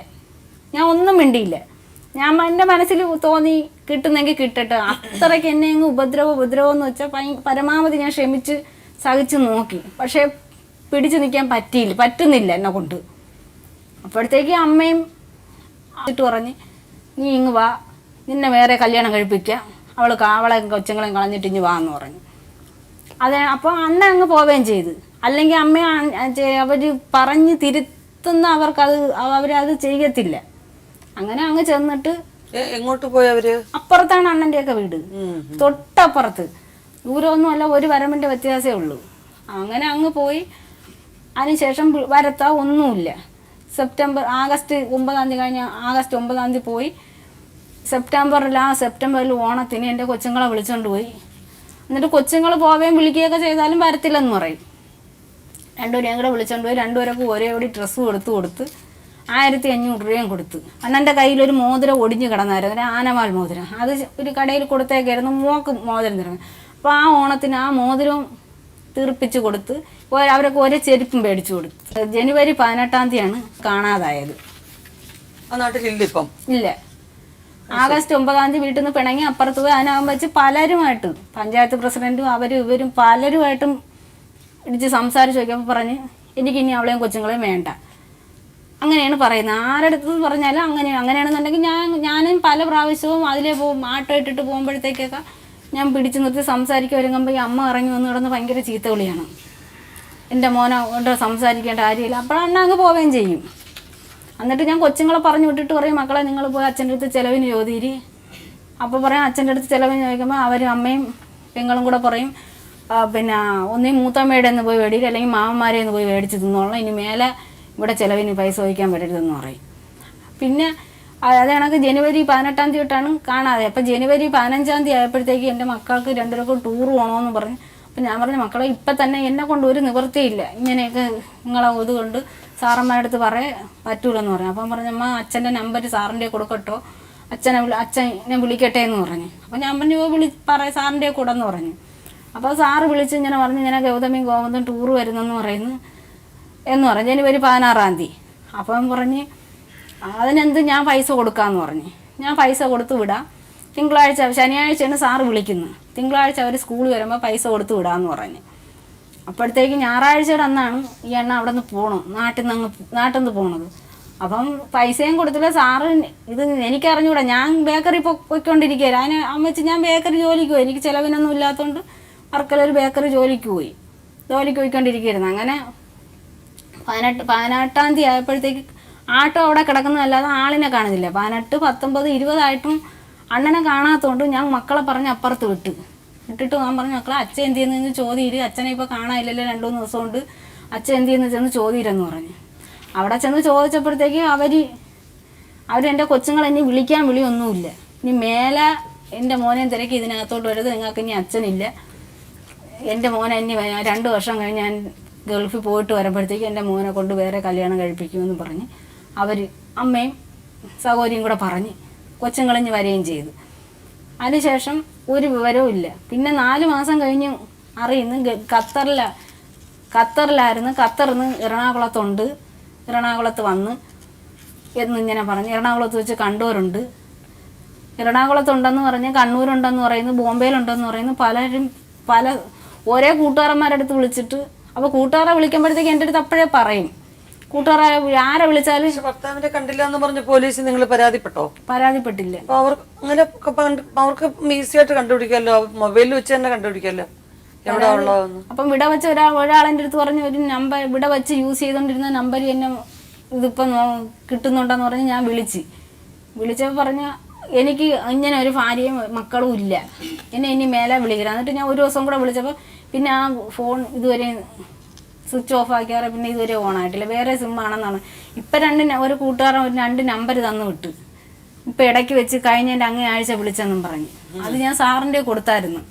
എൻ്റെ മനസ്സിൽ തോന്നി കിട്ടുന്നെങ്കിൽ കിട്ടട്ടെ. അത്രയ്ക്ക് എന്നെ അങ്ങ് ഉപദ്രവം എന്ന് വെച്ചാൽ പരമാവധി ഞാൻ ക്ഷമിച്ച് സഹിച്ച് നോക്കി. പക്ഷേ പിടിച്ചു നിൽക്കാൻ പറ്റുന്നില്ല എന്നെ കൊണ്ട്. അപ്പോഴത്തേക്ക് അമ്മയും പറഞ്ഞ് നീ ഇങ്ങ് വാ, നിന്നെ വേറെ കല്യാണം കഴിപ്പിക്കാം, അവളെ കൊച്ചുങ്ങളെയും കളഞ്ഞിട്ട് ഇങ്ങ് വാ എന്ന് പറഞ്ഞു. അപ്പോൾ അണ്ണ അങ്ങ് പോവുകയും ചെയ്ത്. അല്ലെങ്കിൽ അമ്മ അവർ പറഞ്ഞ് തിരുത്തുന്ന അവരത് ചെയ്യത്തില്ല. അങ്ങനെ അങ്ങ് ചെന്നിട്ട് എങ്ങോട്ട് പോയി അവര്? അപ്പുറത്താണ് അണ്ണൻ്റെയൊക്കെ വീട്, തൊട്ടപ്പുറത്ത്. ദൂരമൊന്നും അല്ല, ഒരു വരമ്പിൻ്റെ വ്യത്യാസമേ ഉള്ളൂ. അങ്ങനെ അങ്ങ് പോയി. അതിനുശേഷം വരത്താ ഒന്നുമില്ല. ആഗസ്റ്റ് 9-ാം തീയതി കഴിഞ്ഞ് ആഗസ്റ്റ് 9-ാം തീയതി പോയി. സെപ്റ്റംബറിൽ ഓണത്തിന് എൻ്റെ കൊച്ചുങ്ങളെ വിളിച്ചുകൊണ്ട് പോയി. എന്നിട്ട് കൊച്ചുങ്ങൾ പോവുകയും വിളിക്കുകയൊക്കെ ചെയ്താലും വരത്തില്ലെന്ന് പറയും. 2 പേരെയും കൂടെ വിളിച്ചുകൊണ്ട് പോയി. 2 പേർക്കും ഒരേ ഡ്രസ്സ് കൊടുത്ത് 1500 രൂപയും കൊടുത്ത്. അണ്ണൻ്റെ കയ്യിലൊരു മോതിരം ഒടിഞ്ഞ് കിടന്നായിരുന്നു, ഒരു ആനവാൾ മോതിരം. അത് ഒരു കടയിൽ കൊടുത്തേക്കായിരുന്നു, മോക്ക് മോതിരം തരണം. അപ്പോൾ ആ ഓണത്തിന് ആ മോതിരവും തീർപ്പിച്ച് കൊടുത്ത് അവരൊക്കെ ഒരേ ചെരുപ്പും മേടിച്ചു കൊടുത്തു. ജനുവരി 18-ാം തീയതിയാണ് കാണാതായത്. ഇല്ല. ആഗസ്റ്റ് 9-ാം തീയതി വീട്ടിൽ നിന്ന് പിണങ്ങി അപ്പുറത്ത് പോയി. അതിനകം വെച്ച് പലരുമായിട്ട് പഞ്ചായത്ത് പ്രസിഡന്റും ഇവരും പലരുമായിട്ടും ഇടിച്ച് സംസാരിച്ച് നോക്കിയപ്പോൾ പറഞ്ഞ് എനിക്കിനി അവളെയും കൊച്ചുങ്ങളെയും വേണ്ട. അങ്ങനെയാണ് പറയുന്നത്. ആരടുത്ത് പറഞ്ഞാലും അങ്ങനെയാണെന്നുണ്ടെങ്കിൽ ഞാനും പല പ്രാവശ്യവും അതിലേ ആട്ടോ ഇട്ടിട്ട് പോകുമ്പോഴത്തേക്കൊക്കെ ഞാൻ പിടിച്ചു നിർത്തി സംസാരിക്കാൻ ഒരുങ്ങുമ്പോൾ ഈ അമ്മ ഇറങ്ങി വന്ന് കിടന്ന് ഭയങ്കര ചീത്ത വിളിയാണ്. എൻ്റെ മോനെ കൊണ്ട് സംസാരിക്കേണ്ട കാര്യമില്ല. അപ്പോഴാണ് അങ്ങ് പോവുകയും ചെയ്യും. എന്നിട്ട് ഞാൻ കൊച്ചുങ്ങളെ പറഞ്ഞു വിട്ടിട്ട് പറയും, മക്കളെ നിങ്ങൾ പോയി അച്ഛൻ്റെ അടുത്ത് ചിലവിന് ചോദിരി. അപ്പോൾ പറയാം അച്ഛൻ്റെ അടുത്ത് ചിലവിന് ചോദിക്കുമ്പോൾ അവരും അമ്മയും പെങ്ങളും കൂടെ പറയും പിന്നെ ഒന്നീ മൂത്തമ്മയുടെ ഒന്ന് പോയി മേടിയില്ല, അല്ലെങ്കിൽ മാമന്മാരെ ഒന്ന് പോയി മേടിച്ച് തിന്നോളാം, ഇനി മേലെ ഇവിടെ ചിലവിന് പൈസ ചോദിക്കാൻ പറ്റരുതെന്ന് പറയും. പിന്നെ അത് കണക്ക് ജനുവരി 18 തൊട്ടാണ് കാണാതെ. അപ്പം ജനുവരി 15 ആയപ്പോഴത്തേക്ക് എൻ്റെ മക്കൾക്ക് രണ്ടുപേർക്കും ടൂർ പോകണമെന്ന് പറഞ്ഞു. അപ്പം ഞാൻ പറഞ്ഞു, മക്കളെ ഇപ്പം തന്നെ എന്നെ കൊണ്ട് ഒരു നിവൃത്തിയില്ല, ഇങ്ങനെയൊക്കെ നിങ്ങളെ ഇതുകൊണ്ട് സാറന്മാരുടെ അടുത്ത് പറ്റൂലെന്ന് പറഞ്ഞു. അപ്പം പറഞ്ഞു, അമ്മ അച്ഛൻ്റെ നമ്പർ സാറിൻ്റെ കൊടുക്കട്ടോ, അച്ഛനെ വിളിക്കട്ടെ എന്ന് പറഞ്ഞു. അപ്പം ഞാൻ പറഞ്ഞു, സാറിൻ്റെ കൂടെ എന്ന് പറഞ്ഞു. അപ്പോൾ സാറ് വിളിച്ച് ഇങ്ങനെ പറഞ്ഞു, ഇങ്ങനെ ഗൗതമി ഗോവിന്ദൻ ടൂർ വരുന്നെന്ന് പറയുന്നു എന്ന് പറഞ്ഞു, ജനുവരി 16. അപ്പം പറഞ്ഞ് അതിനെന്ത് ഞാൻ പൈസ കൊടുക്കാമെന്ന് പറഞ്ഞ്. ഞാൻ പൈസ കൊടുത്ത് വിടാം, തിങ്കളാഴ്ച ശനിയാഴ്ചയാണ് സാറ് വിളിക്കുന്നത്, തിങ്കളാഴ്ച അവർ സ്കൂളിൽ വരുമ്പോൾ പൈസ കൊടുത്ത് വിടാമെന്ന് പറഞ്ഞ്. അപ്പോഴത്തേക്ക് ഞായറാഴ്ചയുടെ അന്നാണ് ഈ എണ്ണ അവിടെ നിന്ന് പോകണം, നാട്ടിൽ നിന്ന് പോണത്. അപ്പം പൈസയും കൊടുത്തില്ല. സാറ് ഇത് എനിക്കറിഞ്ഞൂടാ, ഞാൻ ബേക്കറി പോയിക്കൊണ്ടിരിക്കുകയില്ല. അതിന് അമ്മച്ചി ഞാൻ ബേക്കറി ജോലിക്ക് പോയി, എനിക്ക് ചിലവിനൊന്നും ഇല്ലാത്തതുകൊണ്ട് വർക്കലൊരു ബേക്കറി ജോലിക്ക് പോയിക്കൊണ്ടിരിക്കുകയായിരുന്നു. അങ്ങനെ 18 ആയപ്പോഴത്തേക്ക് ആട്ടോ അവിടെ കിടക്കുന്നതല്ലാതെ ആളിനെ കാണുന്നില്ല. 18, 19, 20 ആയിട്ടും അണ്ണനെ കാണാത്തതുകൊണ്ട് ഞാൻ മക്കളെ പറഞ്ഞ് അപ്പുറത്ത് വിട്ടിട്ട് ഞാൻ പറഞ്ഞു, മക്കളെ അച്ഛൻ എന്ത് ചെയ്യുന്നതെന്ന് ചോദിയിര്, അച്ഛനെ ഇപ്പോൾ കാണാനില്ലല്ലോ 2-3 ദിവസം കൊണ്ട്, അച്ഛൻ എന്ത് ചെയ്യുന്നത് ചെന്ന് ചോദിയിരെന്ന് പറഞ്ഞു. അവിടെ ചെന്ന് ചോദിച്ചപ്പോഴത്തേക്ക് അവരെൻ്റെ കൊച്ചുങ്ങളെ ഇനി വിളിക്കാൻ വിളിയൊന്നുമില്ല, ഇനി മേലെ എൻ്റെ മോനെയും തിരക്കി ഇതിനകത്തോട്ട് വരുന്നത്, നിങ്ങൾക്ക് ഇനി അച്ഛനില്ല, എൻ്റെ മോനെ ഇനി 2 വർഷം കഴിഞ്ഞ് ഞാൻ ഗൾഫിൽ പോയിട്ട് വരുമ്പോഴത്തേക്ക് എൻ്റെ മോനെ കൊണ്ട് വേറെ കല്യാണം കഴിപ്പിക്കുമെന്ന് പറഞ്ഞ് അവർ അമ്മയും സഹോദരിയും കൂടെ പറഞ്ഞ് കൊച്ചുങ്ങളിഞ്ഞ് വരികയും ചെയ്തു. അതിനുശേഷം ഒരു വിവരവും ഇല്ല. പിന്നെ 4 മാസം കഴിഞ്ഞ് അറിയുന്നു ഖത്തറിലായിരുന്നു. ഖത്തറിൽ നിന്ന് എറണാകുളത്ത് വന്ന് എന്നിങ്ങനെ പറഞ്ഞ്, എറണാകുളത്ത് വെച്ച് കണ്ടവരുണ്ട്, എറണാകുളത്തുണ്ടെന്ന് പറഞ്ഞ്, കണ്ണൂരുണ്ടെന്ന് പറയുന്നു, ബോംബെയിലുണ്ടെന്ന് പറയുന്നു. ഓരോ കൂട്ടുകാരന്മാരുടെ അടുത്ത് വിളിച്ചിട്ട്, അപ്പോൾ കൂട്ടുകാരെ വിളിക്കുമ്പോഴത്തേക്ക് എൻ്റെ അടുത്ത് അപ്പോഴേ പറയും, കൂട്ടുകാരെ ആരെ വിളിച്ചാലും ഭർത്താവിനെ കണ്ടില്ല എന്ന് പറഞ്ഞ് പോലീസ് നിങ്ങൾ പരാതിപ്പെട്ടോ? പരാതിപ്പെട്ടില്ല. അവർക്ക് ഈസി ആയിട്ട് കണ്ടുപിടിക്കാമല്ലോ, മൊബൈലിൽ വെച്ച് തന്നെ കണ്ടുപിടിക്കാമല്ലോ എവിടെ ഉള്ളതെന്ന്. അപ്പം ഇവിടെ വെച്ച് ഒരാളെൻ്റെ അടുത്ത് പറഞ്ഞു, ഒരു നമ്പർ ഇവിടെ വെച്ച് യൂസ് ചെയ്തുകൊണ്ടിരുന്ന നമ്പർ എന്നെ ഇതിപ്പം കിട്ടുന്നുണ്ടെന്ന് പറഞ്ഞ് ഞാൻ വിളിച്ചപ്പോൾ പറഞ്ഞ്, എനിക്ക് ഇങ്ങനെ ഒരു ഭാര്യയും മക്കളും ഇല്ല, എന്നെ ഇനി മേലെ വിളിക്കണം. എന്നിട്ട് ഞാൻ ഒരു ദിവസം കൂടെ വിളിച്ചപ്പോൾ പിന്നെ ആ ഫോൺ ഇതുവരെ സ്വിച്ച് ഓഫ് ആക്കിയാറ്, പിന്നെ ഇതുവരെ ഓൺ ആയിട്ടില്ല, വേറെ സിമ്മാണെന്നാണ്. ഇപ്പം ഒരു കൂട്ടുകാരൻ 2 നമ്പർ തന്നു വിട്ട്, ഇപ്പം ഇടയ്ക്ക് വെച്ച് കഴിഞ്ഞതിൻ്റെ അങ്ങേ ആഴ്ച വിളിച്ചെന്നും പറഞ്ഞു. അത് ഞാൻ സാറിൻ്റെ കൊടുത്തായിരുന്നു.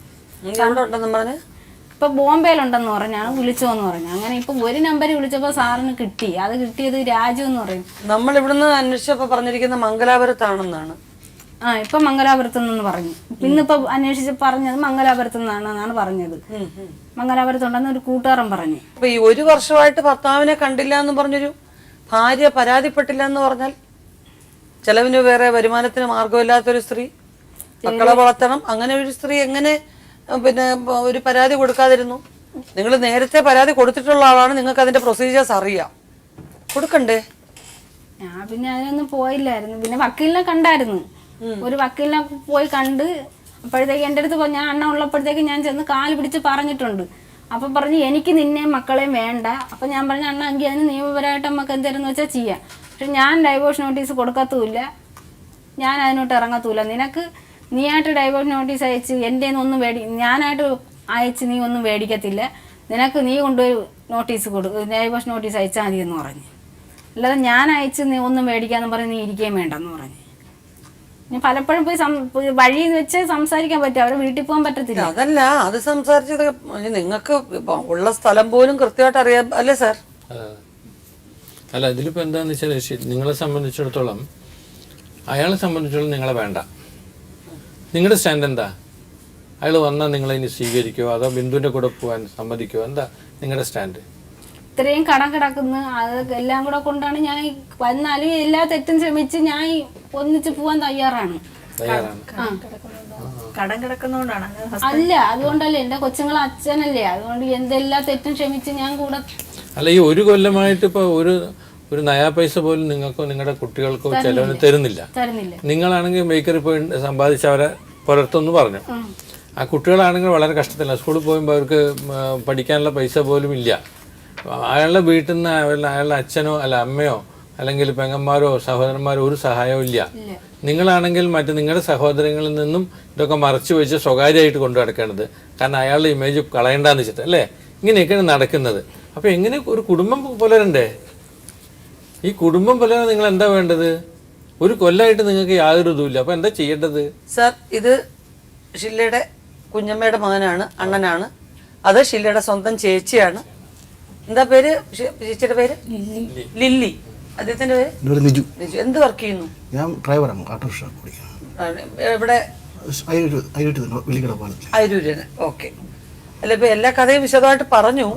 ഇപ്പം ബോംബെയിലുണ്ടെന്ന് പറഞ്ഞാണ് വിളിച്ചോന്ന് പറഞ്ഞു. അങ്ങനെ ഇപ്പം ഒരു നമ്പർ വിളിച്ചപ്പോൾ സാറിന് കിട്ടി. അത് കിട്ടിയത് രാജു എന്ന് പറയും. നമ്മൾ ഇവിടുന്ന് അന്വേഷിച്ചപ്പോൾ പറഞ്ഞിരിക്കുന്ന മംഗലാപുരത്താണെന്നാണ്. ഇപ്പം മംഗലാപുരത്ത് നിന്ന് പറഞ്ഞു. ഇന്നിപ്പോൾ അന്വേഷിച്ച് പറഞ്ഞത് മംഗലാപുരത്ത് നിന്നാണെന്നാണ് പറഞ്ഞത്. മംഗലാപുരത്തുണ്ടെന്ന് ഒരു കൂട്ടുകാരൻ പറഞ്ഞു. അപ്പൊ ഈ 1 വർഷമായിട്ട് ഭർത്താവിനെ കണ്ടില്ല എന്ന് പറഞ്ഞൊരു ഭാര്യ പരാതിപ്പെട്ടില്ല എന്ന് പറഞ്ഞാൽ, ചെലവിന് വേറെ വരുമാനത്തിന് മാർഗമില്ലാത്തൊരു സ്ത്രീ, മക്കളെ വളർത്തണം, അങ്ങനെ ഒരു സ്ത്രീ എങ്ങനെ പിന്നെ ഒരു പരാതി കൊടുക്കാതിരുന്നു? നിങ്ങൾ നേരത്തെ പരാതി കൊടുത്തിട്ടുള്ള ആളാണ്, നിങ്ങൾക്ക് അതിന്റെ പ്രൊസീജിയേഴ്സ് അറിയാം, കൊടുക്കണ്ടേ? ഞാൻ പിന്നെ അതിനൊന്നും പോയില്ലായിരുന്നു. പിന്നെ വക്കീലിനെ കണ്ടായിരുന്നു, ഒരു വക്കീലിനെ പോയി കണ്ട്. അപ്പോഴത്തേക്ക് എൻ്റെ അടുത്ത് ഞാൻ അണ്ണ ഉള്ളപ്പോഴത്തേക്ക് ഞാൻ ചെന്ന് കാല് പിടിച്ച് പറഞ്ഞിട്ടുണ്ട്. അപ്പം പറഞ്ഞു, എനിക്ക് നിന്നെ മക്കളെയും വേണ്ട. അപ്പം ഞാൻ പറഞ്ഞു, അണ്ണ എങ്കിൽ അതിന് നിയമപരമായിട്ട് നമുക്ക് എന്തായിരുന്നു വെച്ചാൽ ചെയ്യാം, പക്ഷെ ഞാൻ ഡൈവോഴ്സ് നോട്ടീസ് കൊടുക്കത്തുമില്ല, ഞാൻ അതിനോട്ട് ഇറങ്ങത്തുമില്ല. നീയായിട്ട് ഡൈവോഴ്സ് നോട്ടീസ് അയച്ച് എൻ്റെ ഒന്നും ഞാനായിട്ട് അയച്ച് നീ ഒന്നും മേടിക്കത്തില്ല, നീ കൊണ്ടുപോയി ഡൈവോഴ്സ് നോട്ടീസ് അയച്ചാൽ മതി എന്ന് പറഞ്ഞു. അല്ലാതെ ഞാൻ അയച്ച് നീ ഒന്നും മേടിക്കാന്ന് പറഞ്ഞ് നീ ഇരിക്കുകയും വേണ്ടെന്ന് പറഞ്ഞു. ഞാൻ പലപ്പോഴും പോയി വഴി വെച്ച് സംസാരിക്കാൻ പറ്റും, അവരെ വീട്ടിൽ പോകാൻ പറ്റത്തില്ല. അതല്ല, അത് സംസാരിച്ചത് നിങ്ങൾക്ക് ഉള്ള സ്ഥലം പോലും കൃത്യമായിട്ട് അറിയാം അല്ലേ സാർ? അല്ല, ഇതിലിപ്പോൾ എന്താണെന്ന് വെച്ചാൽ, നിങ്ങളെ സംബന്ധിച്ചിടത്തോളം അയാളെ സംബന്ധിച്ചിടത്തോളം നിങ്ങളെ വേണ്ട. നിങ്ങളുടെ സ്റ്റാൻഡ് എന്താ? അയാൾ വന്നാൽ നിങ്ങളെ ഇനി സ്വീകരിക്കുമോ അതോ ബിന്ദുവിൻ്റെ കൂടെ പോകാൻ സമ്മതിക്കുമോ? എന്താ നിങ്ങളുടെ സ്റ്റാൻഡ്? ഇത്രയും കടം കിടക്കുന്നു, അത് എല്ലാം കൂടെ കൊണ്ടാണ് ഞാൻ വന്നാലും എല്ലാ തെറ്റും ക്ഷമിച്ച് ഞാൻ ഒന്നിച്ച് പോവാൻ തയ്യാറാണ്. കടം കിടക്കുന്നോണ്ടാണ്? അല്ല, അതുകൊണ്ടല്ലേ, എന്റെ കൊച്ചുങ്ങളെ അച്ഛനല്ലേ, അതുകൊണ്ട് എന്തെല്ലാം തെറ്റും ക്ഷമിച്ച് ഞാൻ കൂടെ. അല്ല, ഈ 1 കൊല്ലമായിട്ട് ഇപ്പൊ ഒരു നയാ പൈസ പോലും നിങ്ങൾക്കോ നിങ്ങളുടെ കുട്ടികൾക്കോ ചെലവിന് തരുന്നില്ല. നിങ്ങളാണെങ്കിൽ ബേക്കറി പോയി സമ്പാദിച്ച് അവരെ പുലർത്തെന്ന് പറഞ്ഞു. ആ കുട്ടികളാണെങ്കിൽ വളരെ കഷ്ടത്തില്ല, സ്കൂളിൽ പോകുമ്പോൾ അവർക്ക് പഠിക്കാനുള്ള പൈസ പോലും ഇല്ല. അയാളുടെ വീട്ടിൽ നിന്ന് അയാളുടെ അച്ഛനോ അല്ല അമ്മയോ അല്ലെങ്കിൽ പെങ്ങന്മാരോ സഹോദരന്മാരോ ഒരു സഹായവും ഇല്ല. നിങ്ങളാണെങ്കിൽ നിങ്ങളുടെ സഹോദരങ്ങളിൽ നിന്നും ഇതൊക്കെ മറച്ചു വെച്ച് സ്വകാര്യമായിട്ട് കൊണ്ടു നടക്കേണ്ടത്, കാരണം അയാളുടെ ഇമേജ് കളയണ്ടെന്ന് വെച്ചിട്ട് അല്ലേ ഇങ്ങനെയൊക്കെയാണ് നടക്കുന്നത്. അപ്പോൾ എങ്ങനെ ഒരു കുടുംബം പുലരണ്ടേ? ഈ കുടുംബം പുലരാൻ നിങ്ങൾ എന്താ വേണ്ടത്? ഒരു കൊല്ലമായിട്ട് നിങ്ങൾക്ക് യാതൊരു ഇതുമില്ല. അപ്പോൾ എന്താ ചെയ്യേണ്ടത്? സാർ, ഇത് ഷില്ലയുടെ കുഞ്ഞമ്മയുടെ മകനാണ്, അണ്ണനാണ്. അത് ഷില്ലയുടെ സ്വന്തം ചേച്ചിയാണ്. എന്താ പേര് ചേച്ചിയുടെ പേര്? ലില്ലി. അദ്ദേഹത്തിന്റെ പേര് നിജു. നിജു. എന്ത് വർക്ക് ചെയ്യുന്നു? ഞാൻ ഡ്രൈവറാണ്, ഓട്ടോറിക്ഷ ഓടിക്കുന്നത്. ഇവിടെ അരൂരാണ്. ഓക്കെ. അല്ല, ഇപ്പൊ എല്ലാ കഥയും വിശദമായിട്ട് പറഞ്ഞു.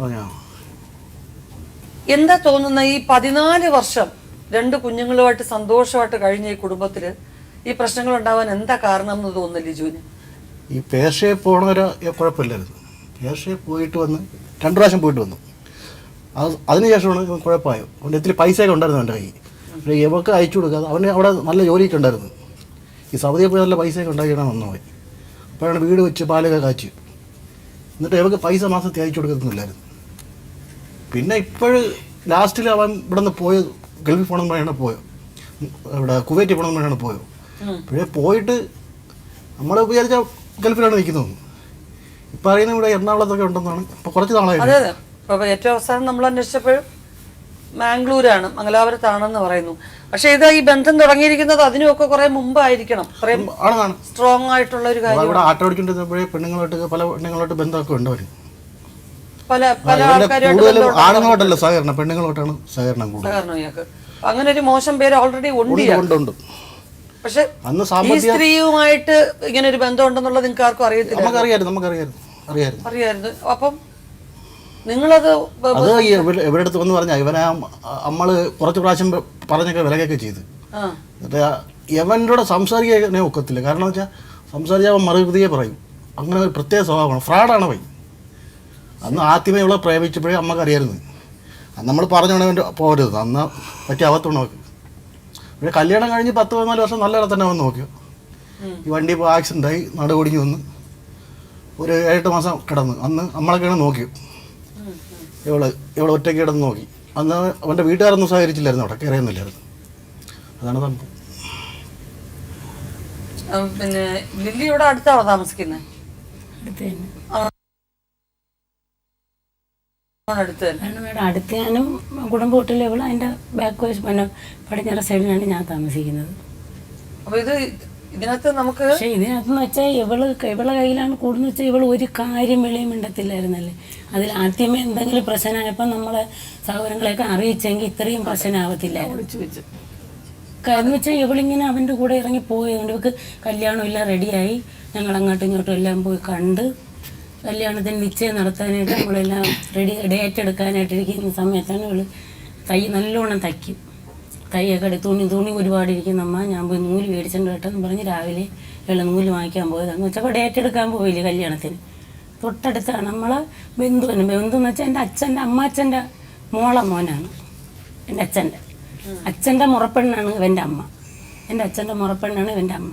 എന്താ തോന്നുന്ന ഈ 14 വർഷം 2 കുഞ്ഞുങ്ങളുമായിട്ട് സന്തോഷമായിട്ട് കഴിഞ്ഞ ഈ കുടുംബത്തില് ഈ പ്രശ്നങ്ങൾ ഉണ്ടാവാൻ എന്താ കാരണം എന്ന് തോന്നുന്നു ലിജുവിന്? ഈ പേർഷ്യയെ പോണവരെ കുഴപ്പമില്ലായിരുന്നു. പേർഷ്യയെ പോയിട്ട് വന്ന് 2 പ്രാവശ്യം പോയിട്ട് വന്നു. അതിനുശേഷമാണ് കുഴപ്പമായോ. അവൻ്റെ ഇത്തിരി പൈസയൊക്കെ ഉണ്ടായിരുന്നു എൻ്റെ കയ്യിൽ. പക്ഷേ ഇവർക്ക് അയച്ചു കൊടുക്കാതെ അവന് അവിടെ നല്ല ജോലിയൊക്കെ ഉണ്ടായിരുന്നു. ഈ സൗദിയെ പോയി നല്ല പൈസയൊക്കെ ഉണ്ടാക്കിയാണ് വന്നുപോയി. അപ്പോഴാണ് വീട് വെച്ച് പാലൊക്കെ കാച്ചു. എന്നിട്ട് ഇവർക്ക് പൈസ മാസത്തിൽ അയച്ചു കൊടുക്കുന്നില്ലായിരുന്നു. പിന്നെ ഇപ്പോഴും ലാസ്റ്റിൽ അവൻ ഇവിടെ നിന്ന് പോയത് ഗൾഫിൽ പോകണമെന്ന് പറയാണ് പോയോ, ഇവിടെ കുവൈറ്റിൽ പോകണമെന്ന് പറയാണ് പോയോ. ഇപ്പോഴേ പോയിട്ട് നമ്മൾ വിചാരിച്ച ഗൾഫിലാണ് നിൽക്കുന്നത്. ഇപ്പം അറിയുന്ന ഇവിടെ എറണാകുളത്തൊക്കെ ഉണ്ടെന്നാണ്. ഇപ്പോൾ കുറച്ച് നാളായി. അതെ അതെ. ഇപ്പോൾ ഏറ്റവും അവസാനം നമ്മൾ അന്വേഷിച്ചപ്പോഴും മാംഗ്ലൂരാണ്, മംഗലാപുരത്താണെന്ന് പറയുന്നു. പക്ഷെ ഇത് ഈ ബന്ധം തുടങ്ങിയിരിക്കുന്നത് അതിനുമൊക്കെ കുറെ മുമ്പായിരിക്കണം. സ്ട്രോങ് ആയിട്ടുള്ള ഒരു കാര്യം. ഇവിടെ ആട്ടോ ഓടിക്കൊണ്ടിരുന്നപ്പോഴേ പല പെണ്ണുങ്ങളോട്ട് ബന്ധമൊക്കെ ഉണ്ട്. അവർ പല പല കൂടുതലും ആണുങ്ങളോട്ടല്ല സഹകരണം, പെണ്ണുങ്ങളോട്ടാണ് സഹകരണം കൂടുതൽ. അങ്ങനെ ഒരു മോശം പേര് ഓൾറെഡി ഉണ്ട്. പക്ഷെ അന്ന് ഈ സ്ത്രീയുമായിട്ട് ഇങ്ങനെ ഒരു ബന്ധം ഉണ്ടെന്നുള്ളത് നിങ്ങൾക്ക് ആർക്കും അറിയത്തില്ല. അറിയായിരുന്നു. അപ്പം നിങ്ങളത് അത് ഇവരുടെ അടുത്ത് വന്ന് പറഞ്ഞ ഇവനെ നമ്മള് കുറച്ച് പ്രാവശ്യം പറഞ്ഞൊക്കെ വിലകൊക്കെ ചെയ്ത്. എന്നിട്ട് ഇവൻ്റെ സംസാരിക്കാനേ ഒക്കത്തില്ല. കാരണം എന്ന് വെച്ചാൽ സംസാരിച്ചാൽ അവൻ മറുപടിയെ പറയും. അങ്ങനെ ഒരു പ്രത്യേക സ്വഭാവമാണ്. ഫ്രാഡാണ് അവൻ. അന്ന് ആദ്യമേ ഇവളെ പ്രേമിച്ചപ്പോഴേ അമ്മക്ക് അറിയായിരുന്നു. അന്ന് നമ്മൾ പറഞ്ഞോണ്ട് പോകരുത്. അന്ന് പറ്റിയ അവത്തോണ്ട് നോക്കി. പിന്നെ കല്യാണം കഴിഞ്ഞ് 10-14 വർഷം നല്ല തന്നെ വന്ന് നോക്കിയോ. ഈ വണ്ടി ഇപ്പോൾ ആക്സിഡൻ്റായി നടുകൊടിഞ്ഞ് വന്ന് ഒരു 7-8 മാസം കിടന്നു. അന്ന് നമ്മളൊക്കെയാണ് നോക്കിയോ. ഇവളെ ഒറ്റയ്ക്ക് കിടന്ന് നോക്കി. അന്ന് അവൻ്റെ വീട്ടുകാരൊന്നും സഹകരിച്ചില്ലായിരുന്നു, അവിടെ കയറിയൊന്നുമില്ലായിരുന്നു. അതാണ് സംഭവം. പിന്നെ ലില്ലി ഇവിടെ അടുത്താണോ താമസിക്കുന്നത്? അടുത്താനും കുടുംബ വീട്ടിൽ ഇവള് അതിൻ്റെ ബാക്ക് വശം പിന്നെ പടിഞ്ഞാറ സൈഡിലാണ് ഞാൻ താമസിക്കുന്നത്. അപ്പൊ ഇത് ഇതിനകത്ത് നമുക്ക് പക്ഷെ ഇതിനകത്തെന്ന് വെച്ചാൽ ഇവളെ കയ്യിലാണ് കൂടുന്ന വെച്ചാൽ ഇവള് ഒരു കാര്യം വെളിയും മിണ്ടത്തില്ലായിരുന്നല്ലേ. അതിൽ ആദ്യമേ എന്തെങ്കിലും പ്രശ്നമായപ്പോൾ നമ്മളെ സഹോദരങ്ങളെയൊക്കെ അറിയിച്ചെങ്കിൽ ഇത്രയും പ്രശ്നമാവത്തില്ലായിരുന്നു. കാരണം വെച്ചാൽ ഇവളിങ്ങനെ അവൻ്റെ കൂടെ ഇറങ്ങി പോയതുകൊണ്ട് ഇവർക്ക് കല്യാണമില്ല, റെഡിയായി. ഞങ്ങൾ അങ്ങോട്ടും ഇങ്ങോട്ടും എല്ലാം പോയി കണ്ട് കല്യാണത്തിന് നിശ്ചയം നടത്താനായിട്ട് നമ്മളെല്ലാം ഡേറ്റ് എടുക്കാനായിട്ടിരിക്കുന്ന സമയത്താണ് ഇവള് നല്ലോണം തയ്ക്കും. തയ്യൊക്കെ എടുത്ത് തുണി ഒരുപാട് ഇരിക്കുന്ന അമ്മ, ഞാൻ പോയി നൂല് മേടിച്ചിട്ട് കേട്ടെന്ന് പറഞ്ഞ് രാവിലെ ഇവളെ നൂല് വാങ്ങിക്കാൻ പോയതെന്ന് വെച്ചപ്പോൾ ഡേറ്റ് എടുക്കാൻ പോയില്ലേ കല്യാണത്തിന്. തൊട്ടടുത്താണ് നമ്മളെ ബന്ധുവിന്. ബന്ധുന്ന് വെച്ചാൽ എൻ്റെ അച്ഛൻ്റെ അമ്മാച്ചൻ്റെ മോനാണ്. എൻ്റെ അച്ഛൻ്റെ മുറപ്പെണ്ണാണ് ഇവൻ്റെ അമ്മ. എൻ്റെ അച്ഛൻ്റെ മുറപ്പെണ്ണാണ് ഇവൻ്റെ അമ്മ.